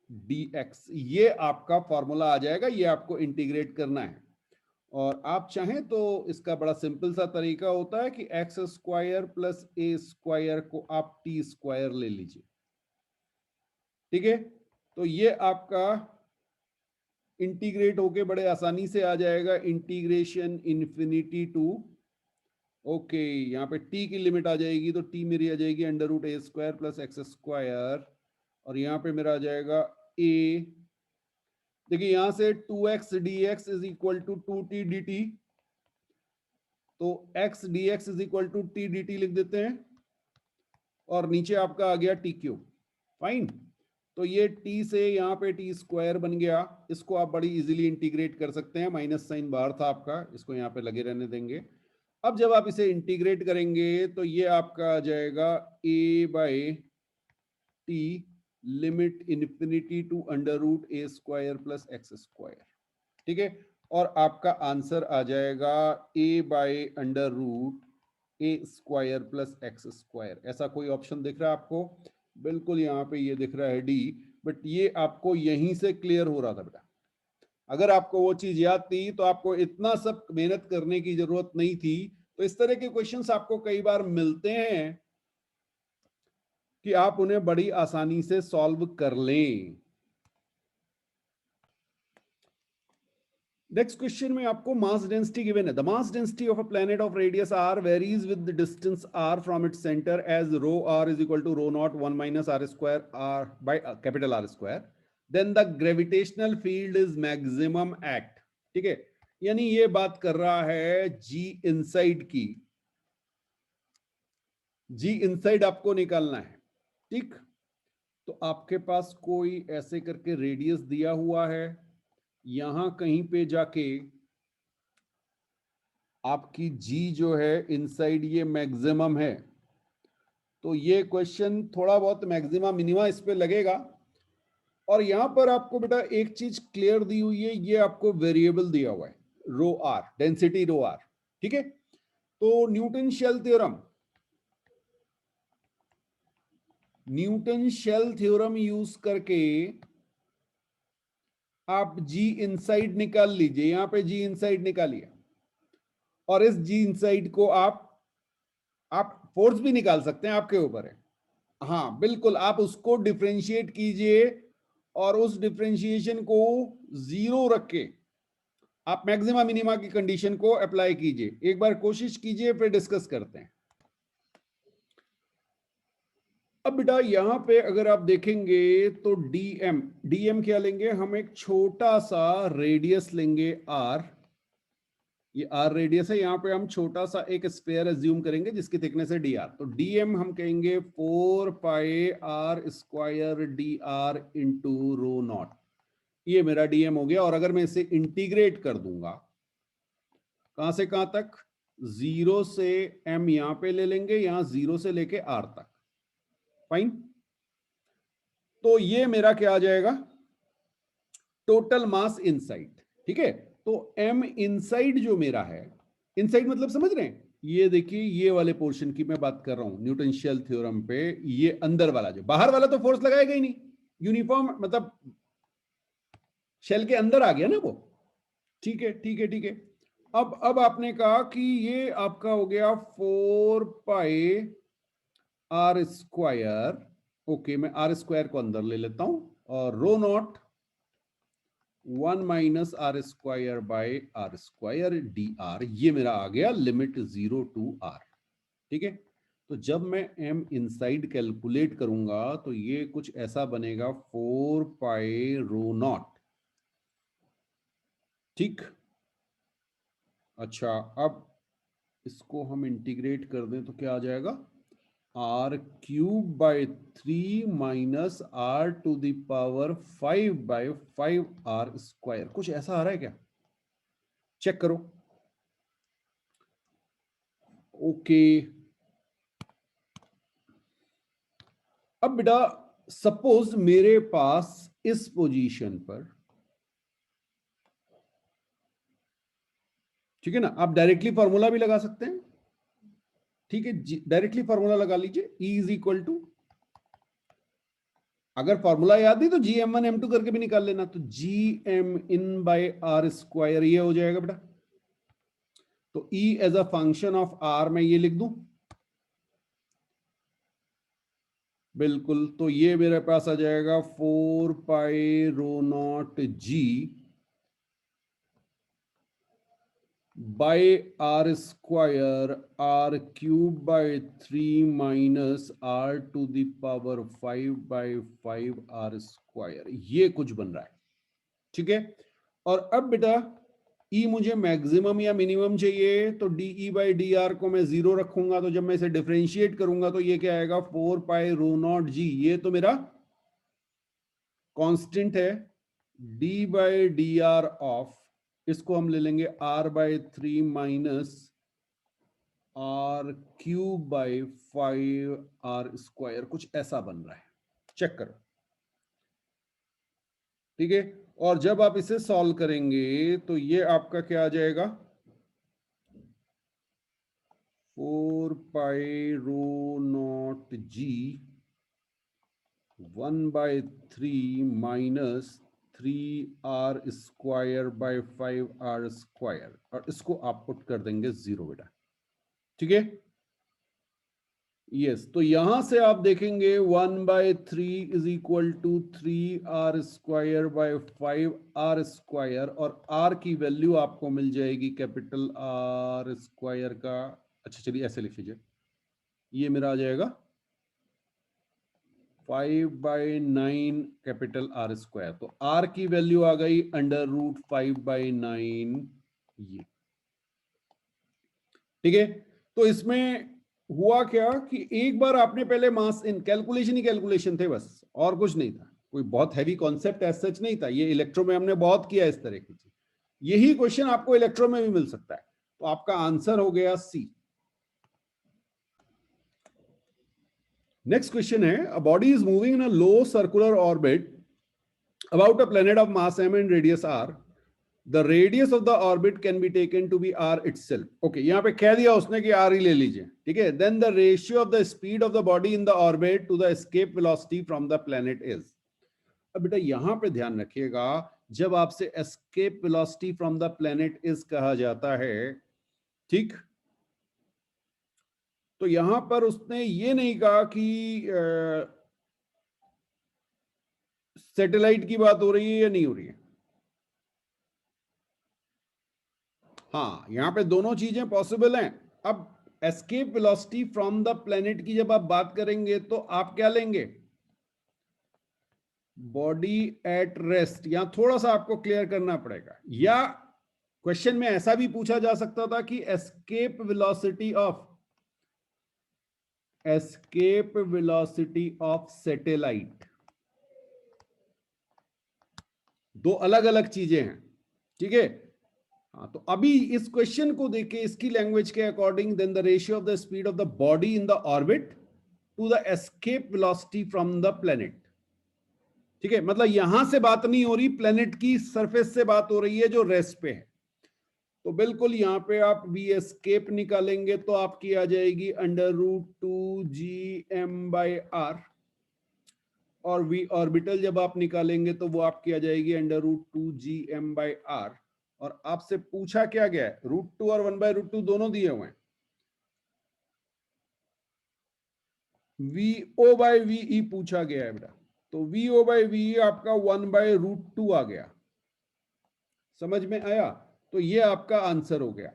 dx, ये आपका फॉर्मूला आ जाएगा, ये आपको इंटीग्रेट करना है। और आप चाहें तो इसका बड़ा सिंपल सा तरीका होता है कि x square plus A square को आप टी स्क्वायर ले लीजिए, ठीक है। तो ये आपका इंटीग्रेट होके बड़े आसानी से आ जाएगा, इंटीग्रेशन इन्फिनिटी टू, ओके, यहाँ पे टी की लिमिट आ जाएगी तो टी मेरी आ जाएगी under root A square plus X square, और यहाँ पे मेरा आ जाएगा ए, देखिए यहां से 2x dx is equal to 2t dt, तो x dx is equal to t dt लिख देते हैं, और नीचे आपका आ गया टी क्यूब, फाइन। तो ये t से यहाँ पे टी स्क्वायर बन गया, इसको आप बड़ी इजीली इंटीग्रेट कर सकते हैं, माइनस साइन बाहर था आपका, इसको यहाँ पे लगे रहने देंगे। अब जब आप इसे इंटीग्रेट करेंगे तो ये आपका आ जाएगा a by T limit infinity to under root A square plus X square, ठीक है। और आपका आंसर आ जाएगा a by under root A square plus X square. ऐसा कोई ऑप्शन दिख रहा है आपको? बिल्कुल, यहाँ पे ये दिख रहा है डी, बट ये आपको यहीं से क्लियर हो रहा था बेटा। अगर आपको वो चीज याद थी तो आपको इतना सब मेहनत करने की जरूरत नहीं थी। तो इस तरह के क्वेश्चंस आपको कई बार मिलते हैं कि आप उन्हें बड़ी आसानी से सॉल्व कर लें। नेक्स्ट क्वेश्चन में आपको मास डेंसिटी गिवन है, the mass density of a planet of radius r varies with the distance r from its centre as rho r is equal to rho naught 1 minus r square r by capital R square, then the gravitational field is maximum at, ठीक है। यानी ये बात कर रहा है जी inside की, जी inside आपको निकालना है, ठीक। तो आपके पास कोई ऐसे करके रेडियस दिया हुआ है, यहां कहीं पे जाके आपकी जी जो है इनसाइड ये मैक्सिमम है, तो ये क्वेश्चन थोड़ा बहुत मैक्सिमा मिनिमा इस पे लगेगा। और यहां पर आपको बेटा एक चीज क्लियर दी हुई है, ये आपको वेरिएबल दिया हुआ है रो आर, डेंसिटी रो आर, ठीक है। तो न्यूटन शेल थ्योरम यूज करके आप जी इनसाइड निकाल लीजिए। यहां पे जी इनसाइड निकालिए और इस जी इनसाइड को आप फोर्स भी निकाल सकते हैं, आपके ऊपर है। हाँ बिल्कुल, आप उसको डिफरेंशिएट कीजिए और उस डिफरेंशिएशन को जीरो रख के आप मैक्सिमा मिनिमा की कंडीशन को अप्लाई कीजिए। एक बार कोशिश कीजिए, फिर डिस्कस करते हैं। अब बेटा यहां पे अगर आप देखेंगे तो डीएम क्या लेंगे हम, एक छोटा सा रेडियस लेंगे आर। ये आर रेडियस है, यहां पे हम छोटा सा एक स्फीयर एज्यूम करेंगे जिसकी थिकनेस है डी आर। तो डीएम हम कहेंगे 4 pi R square D R into rho naught. ये मेरा डीएम हो गया। और अगर मैं इसे इंटीग्रेट कर दूंगा, कहां से कहां तक, 0 से एम यहां पे ले लेंगे, यहां 0 से लेके आर तक, फाइन। तो ये मेरा क्या आ जाएगा, टोटल मास इनसाइड, ठीक है। तो एम इनसाइड जो मेरा है, इनसाइड मतलब समझ रहे हैं, ये देखिए ये वाले पोर्शन की मैं बात कर रहा हूं न्यूटन शेल थ्योरम पे। ये अंदर वाला, जो बाहर वाला तो फोर्स लगाएगा ही नहीं, यूनिफॉर्म मतलब शेल के अंदर आ गया ना वो, ठीक है ठीक है ठीक है। अब आपने कहा कि ये आपका हो गया 4 पाई आर स्क्वायर। ओके, मैं आर स्क्वायर को अंदर ले लेता हूं, और rho naught 1 minus R square by are square D R. ये मेरा आ गया लिमिट 0 टू आर, ठीक है। तो जब मैं एम इनसाइड कैलकुलेट करूंगा तो ये कुछ ऐसा बनेगा 4 पाई रो नॉट, ठीक। अच्छा, अब इसको हम इंटीग्रेट कर दें तो क्या आ जाएगा, R cube by 3 minus R to the power 5 by 5 R square. कुछ ऐसा आ रहा है क्या, चेक करो। ओके, अब बेटा सपोज मेरे पास इस पोजीशन पर, ठीक है ना, आप डायरेक्टली फॉर्मूला भी लगा सकते हैं, ठीक है। डायरेक्टली फॉर्मूला लगा लीजिए, E इज इक्वल टू, अगर फॉर्मूला याद नहीं तो GM1 M2 करके भी निकाल लेना। तो GM in by are square ये हो जाएगा बेटा। तो E as a function of R मैं ये लिख दूं, बिल्कुल। तो ये मेरे पास आ जाएगा 4 pi rho naught G by are square R cube by 3 minus R to the power 5 by 5 R square. ये कुछ बन रहा है, ठीक है। और अब बेटा E मुझे मैक्सिमम या मिनिमम चाहिए, तो DE बाई डी आर को मैं 0 रखूंगा। तो जब मैं इसे डिफरेंशिएट करूंगा तो ये क्या आएगा, 4 पाई रो नॉट G। ये तो मेरा कांस्टेंट है, D by D R of, इसको हम ले लेंगे R by 3 minus R cube by 5 R square. कुछ ऐसा बन रहा है, चेक करो, ठीक है। और जब आप इसे सॉल्व करेंगे तो ये आपका क्या आ जाएगा, 4 pi rho naught G 1 by 3 minus 3 R square by 5 R square, और इसको आप पुट कर देंगे 0 बेटा, ठीक है। यस, तो यहां से आप देखेंगे 1 by 3 is equal to 3 R square by 5 R square, और आर की वैल्यू आपको मिल जाएगी कैपिटल आर स्क्वायर का। अच्छा चलिए ऐसे लिख लीजिए, ये मेरा आ जाएगा 5 बाई 9 कैपिटल आर स्क्वायर। तो आर की वैल्यू आ गई अंडर रूट 5 बाई 9, ये, ठीक है। तो इसमें हुआ क्या कि एक बार आपने पहले मास इन कैलकुलेशन ही कैलकुलेशन थे बस, और कुछ नहीं था। कोई बहुत हैवी कॉन्सेप्ट एज सच नहीं था, ये इलेक्ट्रो में हमने बहुत किया इस तरह की चीज। यही क्वेश्चन आपको इलेक्ट्रो में भी मिल सकता है। तो आपका आंसर हो गया सी। नेक्स्ट क्वेश्चन है, a body is moving in a low circular orbit about a planet of mass m and radius r. The radius of the orbit can be taken to be r itself. Okay, यहाँ पे कह दिया उसने कि r ही ले लीजिए, ठीक है। Then the ratio of the speed of the body in the orbit to the escape velocity from the planet is. अब बेटा यहाँ पे ध्यान रखिएगा, जब आपसे escape velocity from the planet is कहा जाता है, ठीक, तो यहां पर उसने ये नहीं कहा कि सैटेलाइट की बात हो रही है या नहीं हो रही है। हाँ, यहां पे दोनों चीजें पॉसिबल हैं। अब escape velocity from the planet की जब आप बात करेंगे तो आप क्या लेंगे, बॉडी एट रेस्ट। यहां थोड़ा सा आपको क्लियर करना पड़ेगा, या क्वेश्चन में ऐसा भी पूछा जा सकता था कि एस्केप वेलोसिटी ऑफ सैटेलाइट। दो अलग अलग चीजें हैं, ठीक है। हाँ, तो अभी इस क्वेश्चन को देख के इसकी लैंग्वेज के according, then the ratio of the speed of the body in the orbit to the escape velocity from the planet, ठीक है। मतलब यहां से बात नहीं हो रही, प्लेनेट की सरफेस से बात हो रही है जो रेस्ट पे है। तो बिल्कुल यहां पे आप वी एस्केप निकालेंगे तो आपकी आ जाएगी √2gm/r, और वी ऑर्बिटल जब आप निकालेंगे तो वो आपकी आ जाएगी √2gm/r। और आपसे पूछा क्या गया है, √2 और 1/√2 दोनों दिए हुए हैं। VO/VE पूछा गया है बेटा, तो VO/VE आपका 1/√2 आ गया। समझ में आया? तो ये आपका आंसर हो गया।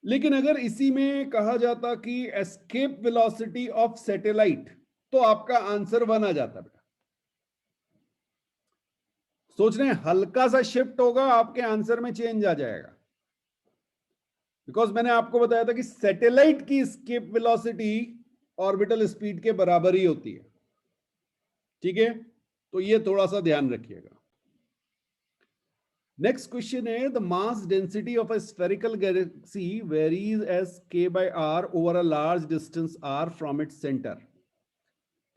लेकिन अगर इसी में कहा जाता कि एस्केप वेलोसिटी ऑफ सैटेलाइट, तो आपका आंसर 1 आ जाता बेटा। सोच रहे हैं, हल्का सा शिफ्ट होगा, आपके आंसर में चेंज आ जाएगा। बिकॉज मैंने आपको बताया था कि सैटेलाइट की एस्केप वेलोसिटी ऑर्बिटल स्पीड के बराबर ही होती है, ठीक है। तो ये थोड़ा सा ध्यान रखिएगा। नेक्स्ट क्वेश्चन है, the mass density of a spherical galaxy varies as k/r over a large distance r from its centre.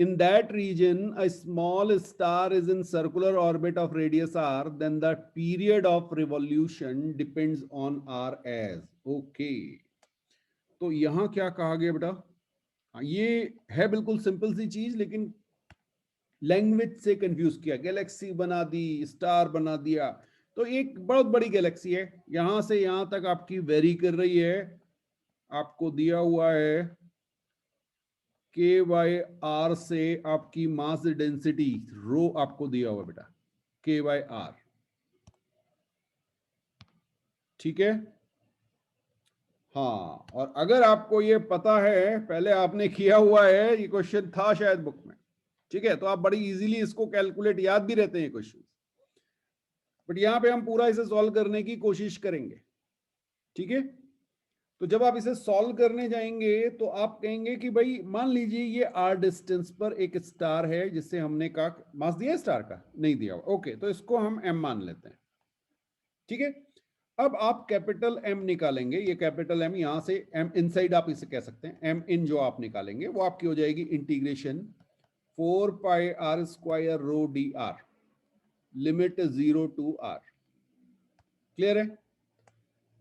In that region, a small star is in circular orbit of radius r, then the period of revolution depends on r as. Okay. तो यहां क्या कहा गया बेटा, ये है बिल्कुल simple सी चीज, लेकिन लैंग्वेज से कंफ्यूज किया, गैलेक्सी बना दी, स्टार बना दिया। तो एक बहुत बड़ी गैलेक्सी है, यहां से यहां तक आपकी वेरी कर रही है, आपको दिया हुआ है k/r से आपकी मास डेंसिटी रो आपको दिया हुआ बेटा, k/r, ठीक है। हाँ, और अगर आपको ये पता है, पहले आपने किया हुआ है, ये क्वेश्चन था शायद बुक में, ठीक है, तो आप बड़ी इजीली इसको कैलकुलेट, याद भी रहते हैं क्वेश्चन। बट यहां पे हम पूरा इसे सॉल्व करने की कोशिश करेंगे, ठीक है। तो जब आप इसे सॉल्व करने जाएंगे तो आप कहेंगे कि भाई मान लीजिए ये r डिस्टेंस पर एक स्टार है, जिससे हमने कहा मास दिया स्टार का, नहीं दिया हुआ, ओके, तो इसको हम m मान लेते हैं, ठीक है। अब आप कैपिटल M निकालेंगे, ये कैपिटल M, यहां से M इनसाइड आप इसे कह सकते हैं, M इन जो आप निकालेंगे वो आपकी हो जाएगी integration 4πr² rho dr, limit 0 to r। Clear है?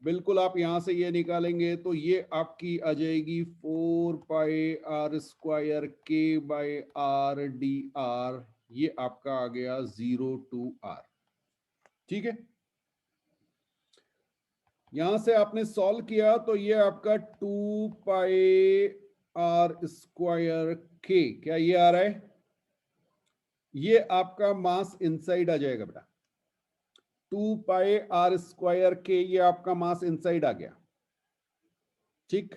बिल्कुल, आप यहां से ये निकालेंगे तो ये आपकी आ जाएगी 4πr² k/r/dr, ये आपका आ गया 0 to r, ठीक है। यहां से आपने सॉल्व किया तो ये आपका 2πr² k, क्या ये आ रहा है, ये आपका मास इनसाइड आ जाएगा बेटा, 2πr² k, ये आपका मास इनसाइड आ गया, ठीक।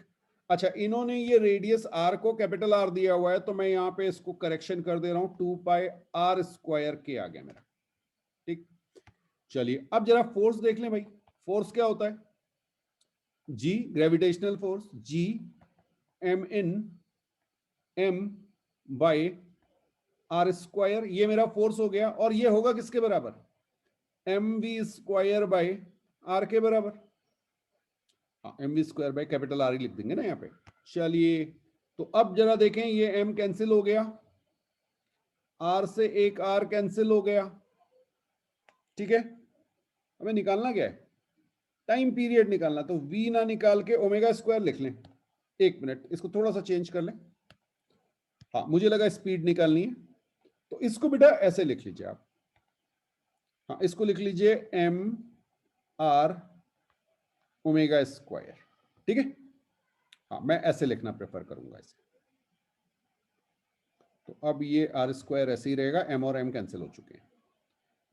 अच्छा, इन्होंने ये रेडियस r को कैपिटल R दिया हुआ है, तो मैं यहां पे इसको करेक्शन कर दे रहा हूं, 2πr² k आ गया मेरा, ठीक। चलिए अब जरा फोर्स देख लें भाई, फोर्स क्या होता है, G gravitational force, G m in m by R square, ये मेरा फोर्स हो गया, और ये होगा किसके बराबर, mv स्क्वायर बाय आर के बराबर। हाँ, mv square by capital R ही लिख देंगे ना यहाँ पे। चलिए, तो अब जरा देखें, ये m कैंसिल हो गया, r से एक r कैंसिल हो गया, ठीक है। हमें निकालना क्या है, टाइम पीरियड निकालना। तो v ना निकाल के ओमेगा स्क्वायर लिख लें। एक मिनट, इसको थोड़ा सा चेंज कर लें। हाँ, मुझे लगा स्पीड निकालनी है, तो इसको बेटा ऐसे लिख लीजिए आप। हाँ, इसको लिख लीजिए m r ओमेगा स्क्वायर, ठीक है। हाँ, मैं ऐसे लिखना प्रेफर करूंगा इसे। तो अब ये आर स्क्वायर ऐसे ही रहेगा, m और m कैंसिल हो चुके हैं।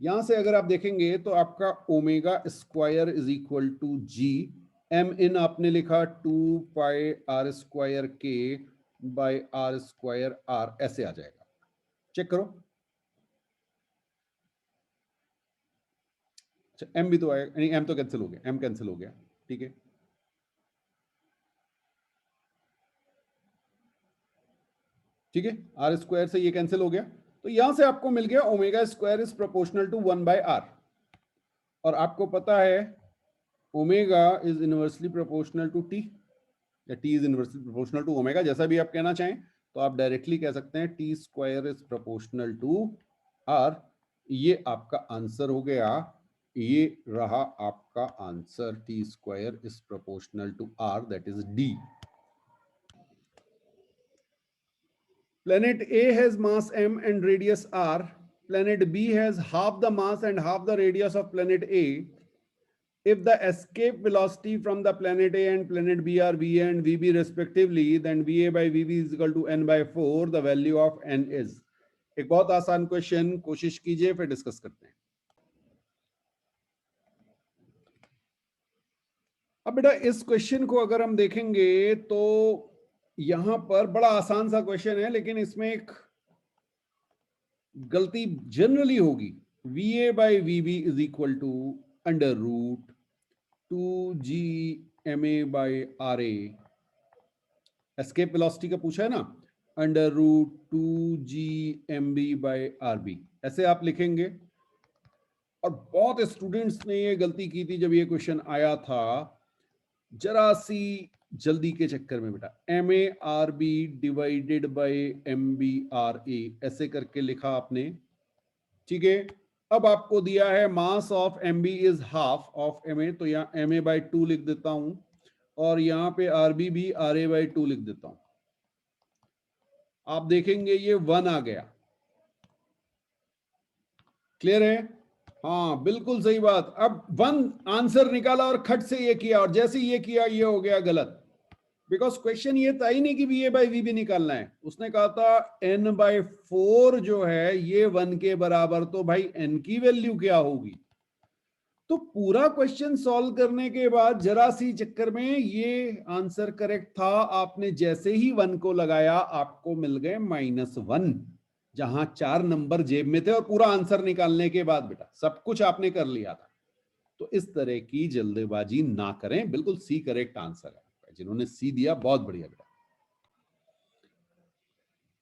यहां से अगर आप देखेंगे तो आपका omega square is equal to G, M इन आपने लिखा 2 पाई आर स्क्वायर के बाय आर स्क्वायर आर, ऐसे आ जाएगा। चेक करो। अच्छा, एम भी तो आएगा, नहीं एम तो कैंसिल हो गया, एम कैंसिल हो गया, ठीक है। ठीक है, आर स्क्वायर से ये कैंसिल हो गया, तो यहां से आपको मिल गया omega square is proportional to 1 by R. और आपको पता है omega is inversely proportional to T, या T is inversely proportional to omega, जैसा भी आप कहना चाहें। तो आप डायरेक्टली कह सकते हैं T square is proportional to R. ये आपका आंसर हो गया, ये रहा आपका answer, T square is proportional to R, that is D. Planet A has mass m and radius r. Planet B has half the mass and half the radius of planet A. If the escape velocity from the planet A and planet B are VA and VB respectively, then VA by VB is equal to n by 4. The value of n is. एक बहुत आसान question, कोशिश कीजिए, फिर discuss करते हैं। अब बेटा इस क्वेश्चन को अगर हम देखेंगे तो यहां पर बड़ा आसान सा क्वेश्चन है, लेकिन इसमें एक गलती जनरली होगी। VA by VB is equal to under root 2GMA by RA। Escape velocity का पूछा है ना, under root 2GMB by RB, ऐसे आप लिखेंगे। और बहुत स्टूडेंट्स ने ये गलती की थी जब ये क्वेश्चन आया था, जरा सी जल्दी के चक्कर में बेटा MARB डिवाइडेड बाय MBRA ऐसे करके लिखा आपने, ठीक है। अब आपको दिया है mass of MB is half of MA, तो यहाँ MA बाई 2 लिख देता हूं, और यहां पे RB भी RA बाई 2 लिख देता हूं। आप देखेंगे ये 1 आ गया, क्लियर है। हाँ, बिल्कुल सही बात। अब 1 आंसर निकाला और खट से ये किया, और जैसे ये किया ये हो गया गलत, बिकॉज क्वेश्चन ये था ही नहीं कि VA बाई VB निकालना है। उसने कहा था n बाई 4 जो है ये 1 के बराबर, तो भाई n की वैल्यू क्या होगी। तो पूरा क्वेश्चन सॉल्व करने के बाद जरा सी चक्कर में ये आंसर करेक्ट था, आपने जैसे ही 1 को लगाया आपको मिल गए -1, जहां 4 नंबर जेब में थे, और पूरा आंसर निकालने के बाद बेटा सब कुछ आपने कर लिया था। तो इस तरह की जल्दबाजी ना करें, बिल्कुल सी करेक्ट आंसर है। जिन्होंने सी दिया बहुत बढ़िया बेटा।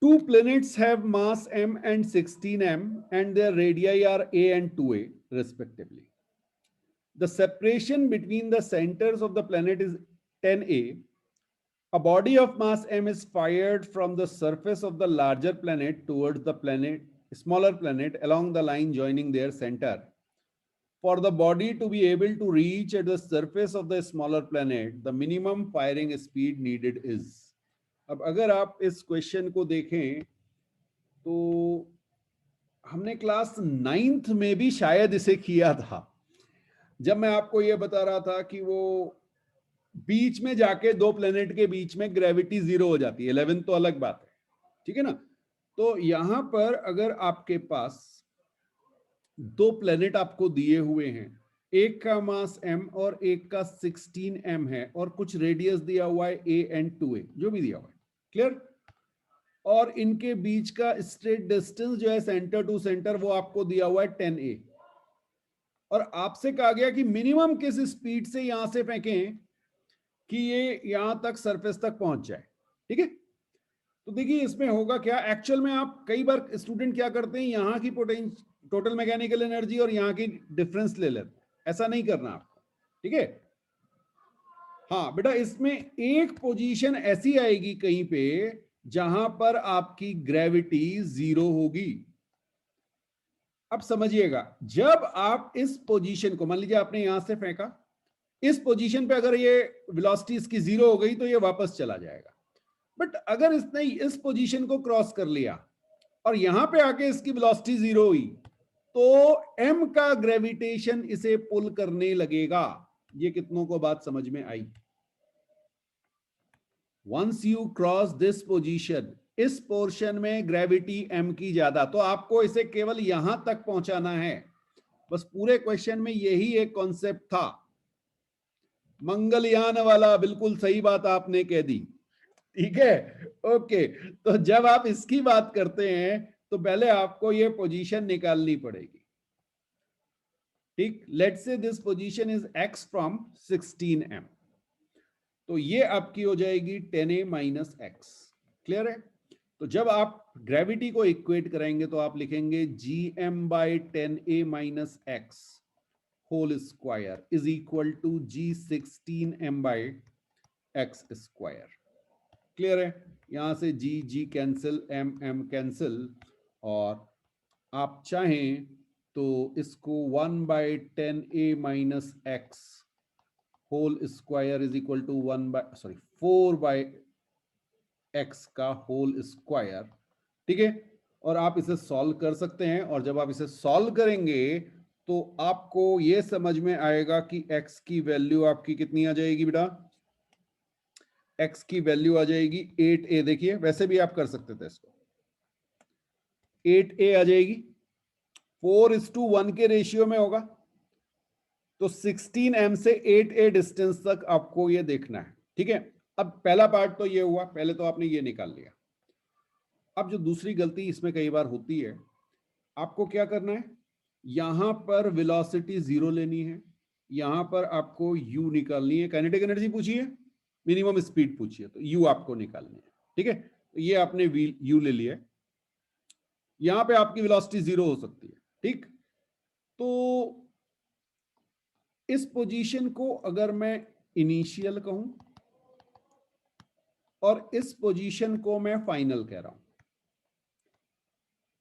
2 planets have mass m and 16m and their radii are a and 2a respectively. The separation between the centers of the planet is 10a. A body of mass m is fired from the surface of the larger planet towards the smaller planet along the line joining their center. For the body to be able to reach at the surface of the smaller planet, the minimum firing speed needed is. अब अगर आप इस question को देखें तो हमने class 9th में भी शायद इसे किया था, जब मैं आपको यह बता रहा था कि वो बीच में जाके 2 प्लेनेट के बीच में ग्रेविटी 0 हो जाती है। 11 तो अलग बात है, ठीक है ना। तो यहां पर अगर आपके पास 2 प्लेनेट आपको दिए हुए हैं, एक का मास m और एक का 16m है, और कुछ रेडियस दिया हुआ है a and 2a, जो भी दिया हुआ है, क्लियर। और इनके बीच का स्ट्रेट डिस्टेंस जो है सेंटर टू सेंटर वो आपको दिया हुआ है 10a, और आपसे कहा गया कि मिनिमम किस स्पीड से यहां से फेंकें कि ये यहां तक सरफेस तक पहुंच जाए, ठीक है। तो देखिए इसमें होगा क्या, एक्चुअल में आप कई बार स्टूडेंट क्या करते हैं, यहाँ की पोटेंशियल टोटल मैकेनिकल एनर्जी और यहाँ की डिफरेंस ले लेते हैं, ऐसा नहीं करना आपको, ठीक है। हाँ बेटा, इसमें एक पोजीशन ऐसी आएगी कहीं पे जहां पर आपकी ग्रेविटी 0 होगी। अब समझिएगा, जब आप इस पोजीशन को मान लीजिए आपने यहां से फेंका, इस पोजीशन पे अगर ये वेलोसिटी इसकी 0 हो गई तो ये वापस चला जाएगा। बट अगर इसने इस पोजीशन को क्रॉस कर लिया और यहां पे आके इसकी वेलोसिटी 0 हुई, तो m का ग्रेविटेशन इसे पुल करने लगेगा। ये कितनों को बात समझ में आई? Once you cross this position, इस पोर्शन में ग्रेविटी m की ज्यादा, तो आपको इसे केवल यहां तक पहुंचाना है। बस पूरे क्वेश्चन में यही एक कॉन्सेप्ट था। मंगलयान वाला, बिल्कुल सही बात आपने कह दी, ठीक है। ओके, तो जब आप इसकी बात करते हैं तो पहले आपको ये पोजीशन निकालनी पड़ेगी, ठीक। Let's say this position is x from 16m, तो ये आपकी हो जाएगी 10a माइनस एक्स। क्लियर है? तो जब आप ग्रेविटी को इक्वेट कराएंगे तो आप लिखेंगे gm by 10a minus x whole square is equal to g16m by X square. Clear है? यहां से g कैंसिल, m कैंसिल, और आप चाहें तो इसको 1 by 10a minus x whole square is equal to 4 by x का होल स्क्वायर, ठीक है। और आप इसे सॉल्व कर सकते हैं, और जब आप इसे सॉल्व करेंगे तो आपको यह समझ में आएगा कि x की वैल्यू आपकी कितनी आ जाएगी बेटा, x की वैल्यू आ जाएगी 8a। देखिए वैसे भी आप कर सकते थे इसको, 8a आ जाएगी, 4:1 के रेशियो में होगा, तो 16m से 8a डिस्टेंस तक आपको ये देखना है, ठीक है। अब पहला पार्ट तो ये हुआ, पहले तो आपने ये निकाल लिया। अब जो दूसरी गलती इसमें कई बार होती है, आपको क्या करना है, यहां पर वेलोसिटी 0 लेनी है, यहां पर आपको u निकालनी है। काइनेटिक एनर्जी पूछी है, मिनिमम स्पीड पूछी है, तो u आपको निकालनी है, ठीक है। तो ये आपने u ले लिया, यहां पे आपकी वेलोसिटी 0 हो सकती है, ठीक। तो इस पोजीशन को अगर मैं इनिशियल कहूं और इस पोजीशन को मैं फाइनल कह रहा हूं,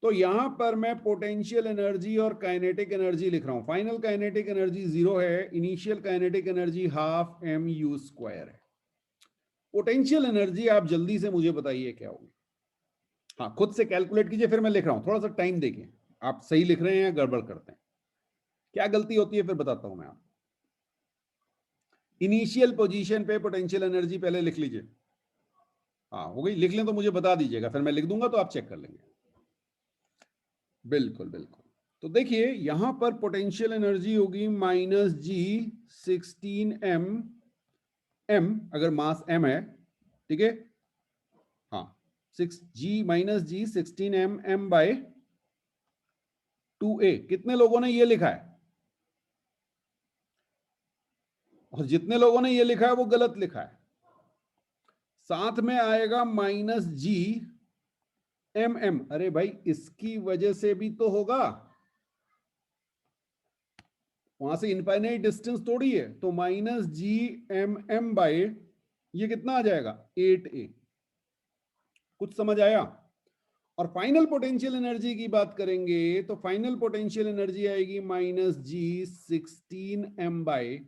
तो यहां पर मैं पोटेंशियल एनर्जी और काइनेटिक एनर्जी लिख रहा हूं। फाइनल काइनेटिक एनर्जी 0 है, initial kinetic energy half mu square है। पोटेंशियल एनर्जी आप जल्दी से मुझे बताइए क्या होगी। हाँ, खुद से कैलकुलेट कीजिए, फिर मैं लिख रहा हूं, थोड़ा सा टाइम देखिए आप सही लिख रहे हैं या गड़बड़ करते हैं, क्या गलती होती है फिर बताता हूं मैं आपको। इनिशियल पोजीशन पे पोटेंशियल एनर्जी पहले लिख लीजिए। हाँ हो गई, लिख लें तो मुझे बता दीजिएगा, फिर मैं लिख दूंगा तो आप चेक कर लेंगे। बिल्कुल बिल्कुल। तो देखिए यहां पर पोटेंशियल एनर्जी होगी -g16m, अगर मास m है, ठीक है। हाँ, 6g-16m बाय 2a। कितने लोगों ने ये लिखा है? और जितने लोगों ने ये लिखा है वो गलत लिखा है। साथ में आएगा -g अरे भाई इसकी वजह से भी तो होगा, वहां से इनफाइनाइट डिस्टेंस थोड़ी है, तो -g बाय ये कितना आ जाएगा 8a। कुछ समझ आया? और फाइनल पोटेंशियल एनर्जी की बात करेंगे तो फाइनल पोटेंशियल एनर्जी आएगी -g16m by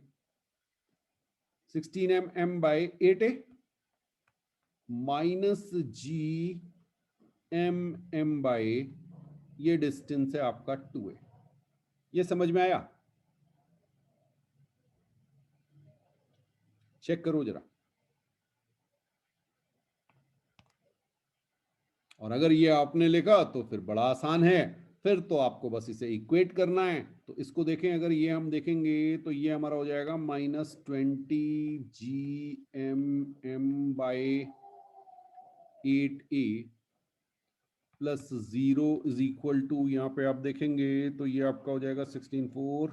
8a -g by ये डिस्टेंस है आपका 2a। ये समझ में आया? चेक करो जरा। और अगर ये आपने लिखा तो फिर बड़ा आसान है, फिर तो आपको बस इसे इक्वेट करना है। तो इसको देखें, अगर ये हम देखेंगे तो ये हमारा हो जाएगा -20 gm by 8a plus 0 is equal to, यहाँ पे आप देखेंगे तो ये आपका हो जाएगा 65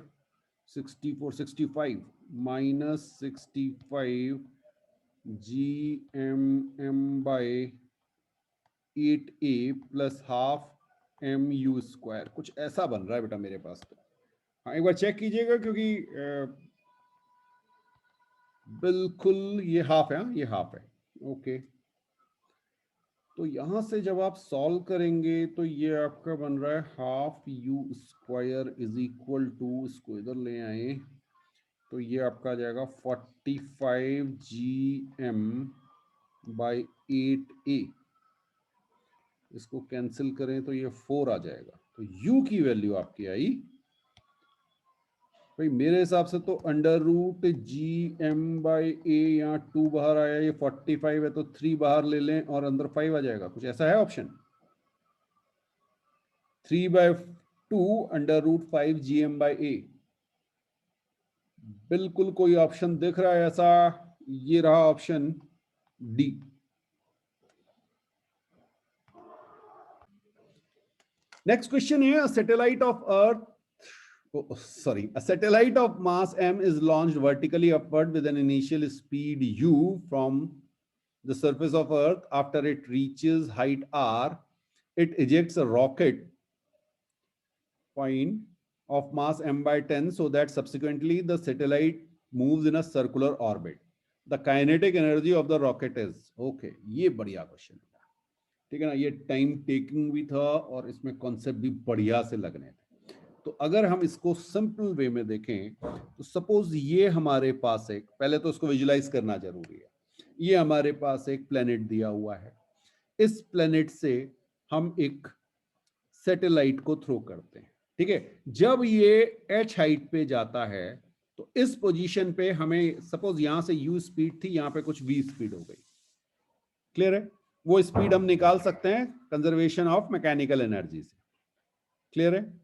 -65 gm by 8a plus half M you square, कुछ ऐसा बन रहा है बेटा मेरे पास। तो हाँ, एक बार चेक कीजिएगा, क्योंकि बिल्कुल ये हाफ है, ये हाफ है। ओके, तो यहां से जब आप सॉल्व करेंगे तो ये आपका बन रहा है half u square is equal to, इसको इधर ले आए तो ये आपका आ जाएगा 45 GM बाई 8a। इसको कैंसिल करें तो ये 4 आ जाएगा। तो u की वैल्यू आपकी आई भाई मेरे हिसाब से तो अंडर रूट GM/a, यहाँ 2 बाहर आया, ये 45 है तो 3 बाहर ले लें और अंदर 5 आ जाएगा, कुछ ऐसा है ऑप्शन। 3/2 अंडर रूट 5 GM/a, बिल्कुल कोई ऑप्शन दिख रहा है ऐसा? ये रहा ऑप्शन डी। नेक्स्ट क्वेश्चन है, satellite of earth, a satellite of mass m is launched vertically upward with an initial speed u from the surface of earth. After it reaches height r, it ejects a rocket point of mass m/10 so that subsequently the satellite moves in a circular orbit. The kinetic energy of the rocket is, okay, ये बढ़िया question है, ठीक है ना। ये time taking भी था और इसमें कॉन्सेप्ट भी बढ़िया से लगने थे। तो अगर हम इसको सिंपल वे में देखें तो सपोज ये हमारे पास एक, पहले तो इसको विजुलाइज करना जरूरी है, ये हमारे पास एक प्लेनेट दिया हुआ है। इस प्लेनेट से हम एक सैटेलाइट को थ्रो करते हैं, ठीक है। जब ये h हाइट पे जाता है तो इस पोजीशन पे हमें सपोज यहां से u स्पीड थी, यहां पे कुछ v स्पीड हो गई, क्लियर है। वो स्पीड हम निकाल सकते हैं कंजर्वेशन ऑफ मैकेनिकल एनर्जी से, क्लियर है।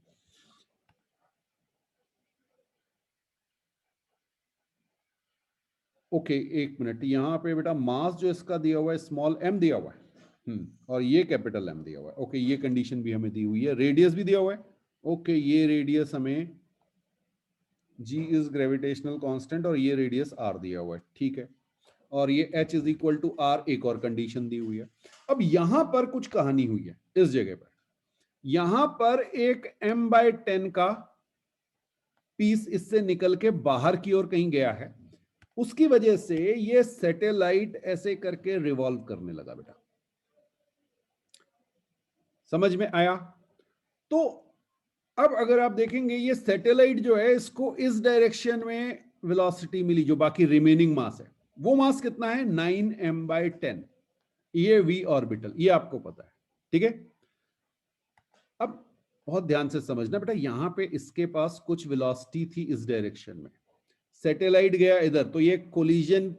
ओके, एक मिनट, यहाँ पे बेटा मास जो इसका दिया हुआ है स्मॉल m दिया हुआ है, और ये कैपिटल M दिया हुआ है। ओके, ये कंडीशन भी हमें दी हुई है। रेडियस भी दिया हुआ है। ओके, ये रेडियस हमें g इज ग्रेविटेशनल कांस्टेंट और ये रेडियस r दिया हुआ है, ठीक है। और ये h is equal to r, एक और कंडीशन दी हुई है। अब यहां पर कुछ कहानी हुई है इस जगह पर, यहां पर एक m/10 का पीस इससे निकल के बाहर की ओर कहीं गया है, उसकी वजह से ये सैटेलाइट ऐसे करके रिवॉल्व करने लगा बेटा, समझ में आया। तो अब अगर आप देखेंगे ये सैटेलाइट जो है, इसको इस डायरेक्शन में वेलोसिटी मिली, जो बाकी रिमेनिंग मास है, वो मास कितना है 9m/10, ये v ऑर्बिटल, ये आपको पता है, ठीक है। अब बहुत ध्यान से समझना बेटा, यहां पे इसके पास कुछ वेलोसिटी थी इस डायरेक्शन में, सैटेलाइट गया इधर, तो ये कोलिजन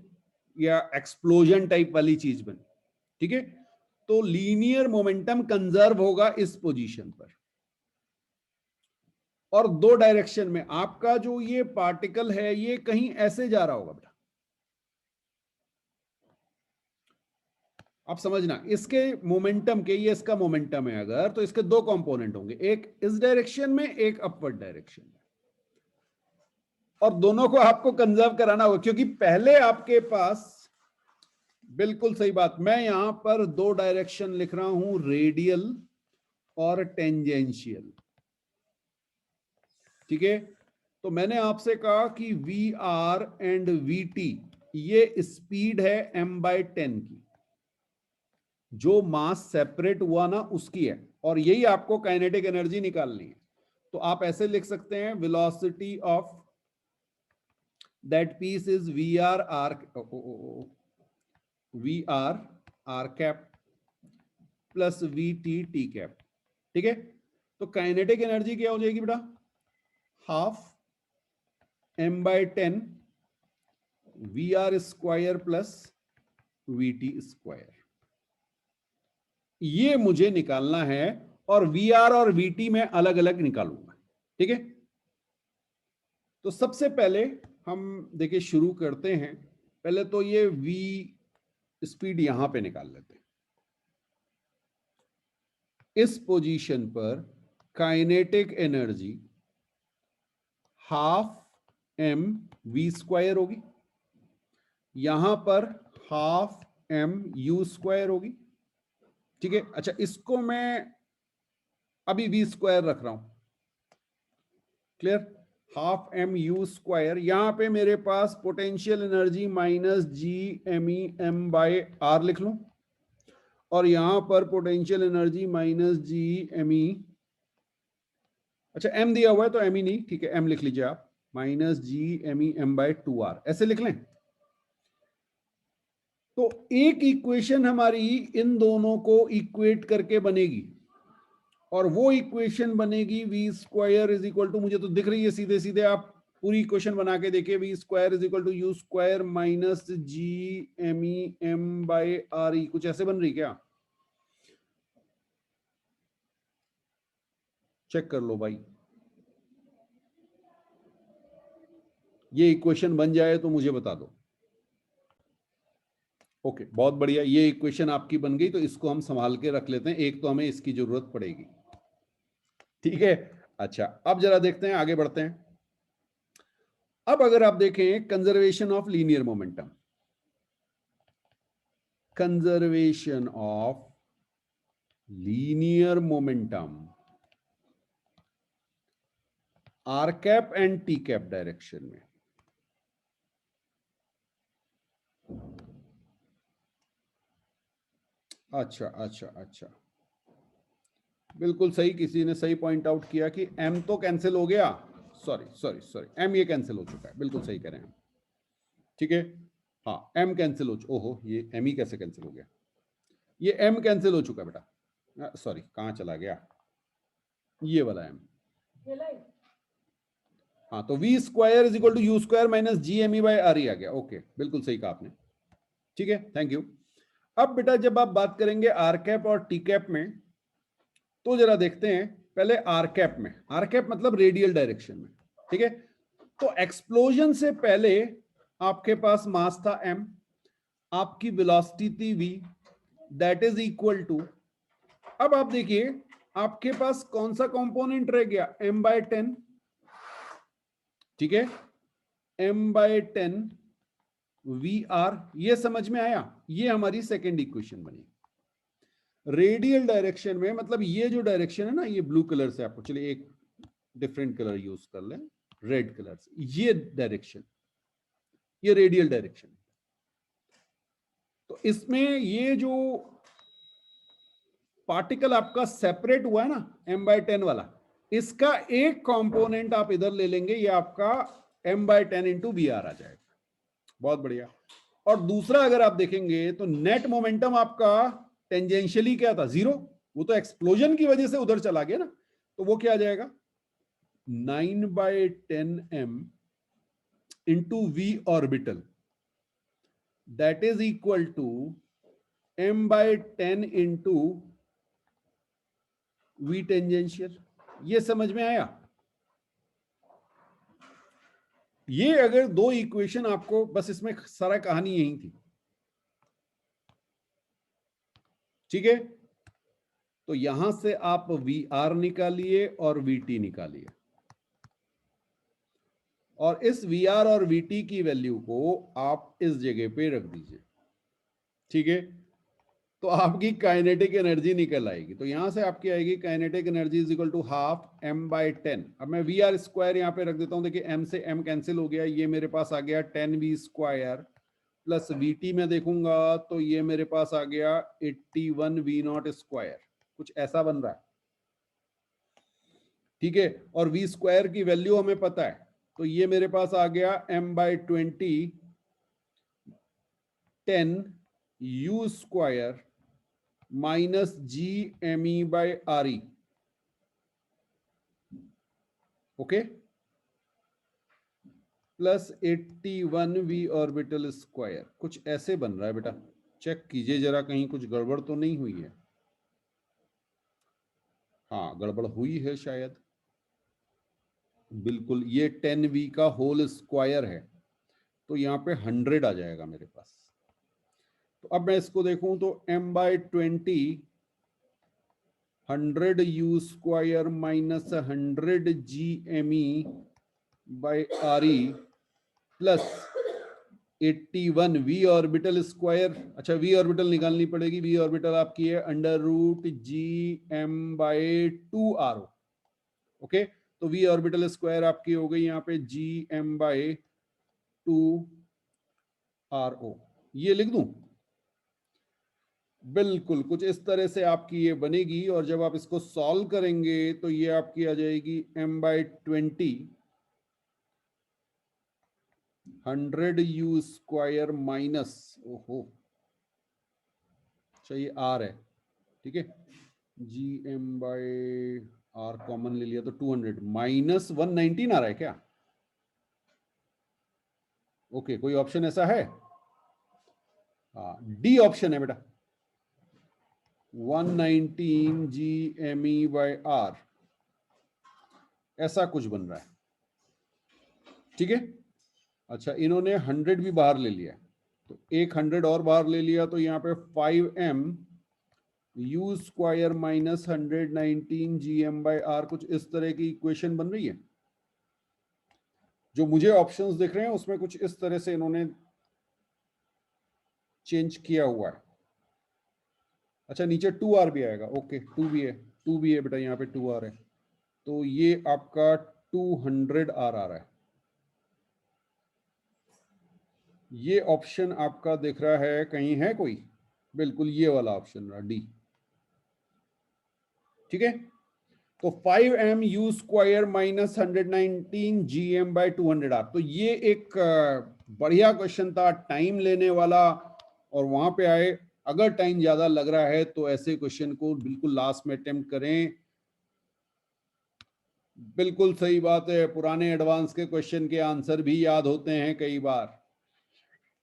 या एक्सप्लोजन टाइप वाली चीज बनी, ठीक है। तो लीनियर मोमेंटम कंजर्व होगा इस पोजीशन पर, और दो डायरेक्शन में आपका जो ये पार्टिकल है ये कहीं ऐसे जा रहा होगा बेटा, आप समझना, इसके मोमेंटम के, ये इसका मोमेंटम है अगर, तो इसके दो कंपोनेंट होंगे, एक इस डायरेक्शन में, एक अपवर्ड डायरेक्शन में, और दोनों को आपको कंजर्व कराना होगा, क्योंकि पहले आपके पास, बिल्कुल सही बात, मैं यहां पर दो डायरेक्शन लिख रहा हूं, रेडियल और टेंजेंशियल, ठीक है। तो मैंने आपसे कहा कि v r and v t ये स्पीड है m/10 की, जो मास सेपरेट हुआ ना उसकी है, और यही आपको काइनेटिक एनर्जी निकालनी है। तो आप ऐसे लिख सकते हैं, velocity of that piece is v r r cap plus v t t cap, ठीक है। तो काइनेटिक एनर्जी क्या हो जाएगी बेटा, half m/10 v r square plus v t square, ये मुझे निकालना है, और वी आर और वी टी में अलग अलग निकालूंगा, ठीक है। तो सबसे पहले हम देखिए शुरू करते हैं, पहले तो ये वी स्पीड यहां पे निकाल लेते हैं। इस पोजीशन पर kinetic energy half m v square होगी, यहां पर हाफ m u स्क्वायर होगी, ठीक है, अच्छा इसको मैं अभी v स्क्वायर रख रहा हूं, clear, half M you square, यहां पे मेरे पास potential energy minus G M E M by R लिख लूं, और यहां पर potential energy minus G M E, अच्छा एम दिया हुआ है तो एम ई नहीं, ठीक है एम लिख लीजिए आप, minus G M E M by 2r, ऐसे लिख लें। तो एक इक्वेशन हमारी इन दोनों को इक्वेट करके बनेगी, और वो इक्वेशन बनेगी v square is equal to, मुझे तो दिख रही है सीधे सीधे, आप पूरी इक्वेशन बना के देखिए, v square is equal to you square minus G M E M by are e, कुछ ऐसे बन रही क्या, चेक कर लो भाई, ये इक्वेशन बन जाए तो मुझे बता दो। ओके बहुत बढ़िया, ये इक्वेशन आपकी बन गई, तो इसको हम संभाल के रख लेते हैं, एक तो हमें इसकी जरूरत पड़ेगी, ठीक है। अच्छा अब जरा देखते हैं, आगे बढ़ते हैं। अब अगर आप देखें conservation of linear momentum, conservation of linear momentum, r cap and t cap direction में, अच्छा अच्छा अच्छा, बिल्कुल सही, किसी ने सही पॉइंट आउट किया कि m तो कैंसिल हो गया, सॉरी सॉरी सॉरी, m ये कैंसिल हो चुका है, बिल्कुल सही कह रहे हैं, ठीक है, हाँ m कैंसिल हो चुका, ओहो ये m ही कैसे कैंसिल हो गया, ये m कैंसिल हो चुका है बेटा, सॉरी कहाँ चला गया, ये वाला m, हाँ तो v square is equal to you square minus G M E by are E आ गया, ओके बिल्कुल सही कहा आपने, ठीक है थैंक यू। अब बेटा जब आप बात करेंगे आर कैप और टी कैप में, तो जरा देखते हैं पहले आर कैप में, आर कैप मतलब रेडियल डायरेक्शन में, ठीक है, तो एक्सप्लोजन से पहले आपके पास मास था m, आपकी वेलोसिटी थी v, that is equal to, अब आप देखिए आपके पास कौन सा कंपोनेंट रह गया, m/10, ठीक है, m/10 vr, ये समझ में आया, ये हमारी सेकेंड इक्वेशन बनी। रेडियल डायरेक्शन में मतलब ये जो डायरेक्शन है ना, ये ब्लू कलर से आपको, चलिए एक डिफरेंट कलर यूज कर लें, रेड कलर से, ये डायरेक्शन, ये रेडियल डायरेक्शन, तो इसमें ये जो पार्टिकल आपका सेपरेट हुआ है ना m/10 वाला, इसका एक कंपोनेंट आप इधर ले लेंगे, ये आपका m/10 इंटू वी आर आ जाएगा, बहुत बढ़िया। और दूसरा अगर आप देखेंगे तो नेट मोमेंटम आपका टेंजेंशियली क्या था, जीरो, वो तो एक्सप्लोजन की वजह से उधर चला गया ना, तो वो क्या आ जाएगा 9/10m into v orbital, that is equal to m/10 into v tangential, ये समझ में आया। ये अगर दो इक्वेशन आपको, बस इसमें सारा कहानी यही थी, ठीक है, तो यहां से आप वी आर निकालिए और वी टी निकालिए, और इस वी आर और वी टी की वैल्यू को आप इस जगह पे रख दीजिए, ठीक है, तो आपकी काइनेटिक एनर्जी निकल आएगी, तो यहां से आपकी आएगी kinetic energy is equal to half m/10, अब मैं वी आर स्क्वायर यहां पे रख देता हूं, देखिए m से m कैंसिल हो गया, ये मेरे पास आ गया 10v square plus v t में देखूंगा तो ये मेरे पास आ गया 81v0 स्क्वायर, कुछ ऐसा बन रहा है, ठीक है, और v स्क्वायर की वैल्यू हमें पता है, तो ये मेरे पास आ गया m/20 10 u square minus G M E by are e, okay, plus 81v orbital square, कुछ ऐसे बन रहा है बेटा, चेक कीजिए जरा कहीं कुछ गड़बड़ तो नहीं हुई है, हाँ गड़बड़ हुई है शायद, बिल्कुल ये 10v का होल स्क्वायर है, तो यहाँ पे 100 आ जाएगा मेरे पास, तो अब मैं इसको देखूं तो m/20 100 u square minus 100 g M E by R E plus 81 v orbital square. अच्छा, वी ऑर्बिटल निकालनी पड़ेगी। वी ऑर्बिटल आपकी है √GM/2r। ओके, तो वी ऑर्बिटल स्क्वायर आपकी हो गई यहाँ पे GM/2RO। ये लिख दूं? बिल्कुल कुछ इस तरह से आपकी ये बनेगी। और जब आप इसको सॉल्व करेंगे तो ये आपकी आ जाएगी m/20 100u² माइनस, ओहो, चाहिए r है, ठीक है, GM/r कॉमन ले लिया तो 200 माइनस 119 आ रहा है क्या? ओके, कोई ऑप्शन ऐसा है? हाँ, डी ऑप्शन है बेटा, 119 GME/r, ऐसा कुछ बन रहा है, ठीक है। अच्छा, इन्होंने 100 भी बाहर ले लिया, तो एक 100 और बाहर ले लिया, तो यहाँ पे 5m(u² माइनस 119 GM/r, कुछ इस तरह की इक्वेशन बन रही है। जो मुझे ऑप्शंस दिख रहे हैं उसमें कुछ इस तरह से इन्होंने चेंज किया हुआ है। अच्छा, नीचे 2r भी आएगा, ओके, 2 भी है, 2 भी है बेटा, यहाँ पे 2r है, तो ये आपका 200r आ रहा है। ये ऑप्शन आपका दिख रहा है कहीं, है कोई? बिल्कुल ये वाला ऑप्शन रहा, डी, ठीक है। तो 5m(u² माइनस 119 GM/200r, तो ये एक बढ़िया क्वेश्चन था, टाइम लेने वाला, और वहां पे आए। अगर टाइम ज्यादा लग रहा है तो ऐसे क्वेश्चन को बिल्कुल लास्ट में अटेम्प्ट करें। बिल्कुल सही बात है, पुराने एडवांस के क्वेश्चन के आंसर भी याद होते हैं कई बार,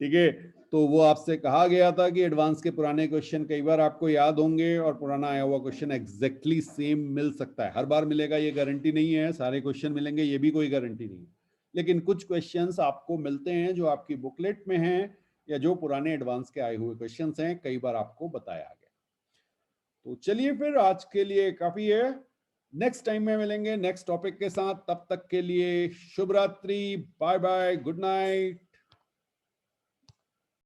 ठीक है। तो वो आपसे कहा गया था कि एडवांस के पुराने क्वेश्चन कई बार आपको याद होंगे, और पुराना आया हुआ क्वेश्चन एग्जैक्टली सेम मिल सकता है। हर बार मिलेगा ये गारंटी नहीं है, सारे क्वेश्चन मिलेंगे ये भी कोई गारंटी नहीं है, लेकिन कुछ क्वेश्चंस आपको मिलते हैं जो आपकी बुकलेट में हैं, या जो पुराने एडवांस के आए हुए क्वेश्चंस हैं, कई बार आपको बताया गया। तो चलिए फिर आज के लिए काफी है, नेक्स्ट टाइम में मिलेंगे नेक्स्ट टॉपिक के साथ। तब तक के लिए शुभ रात्रि, बाय बाय, गुड नाइट।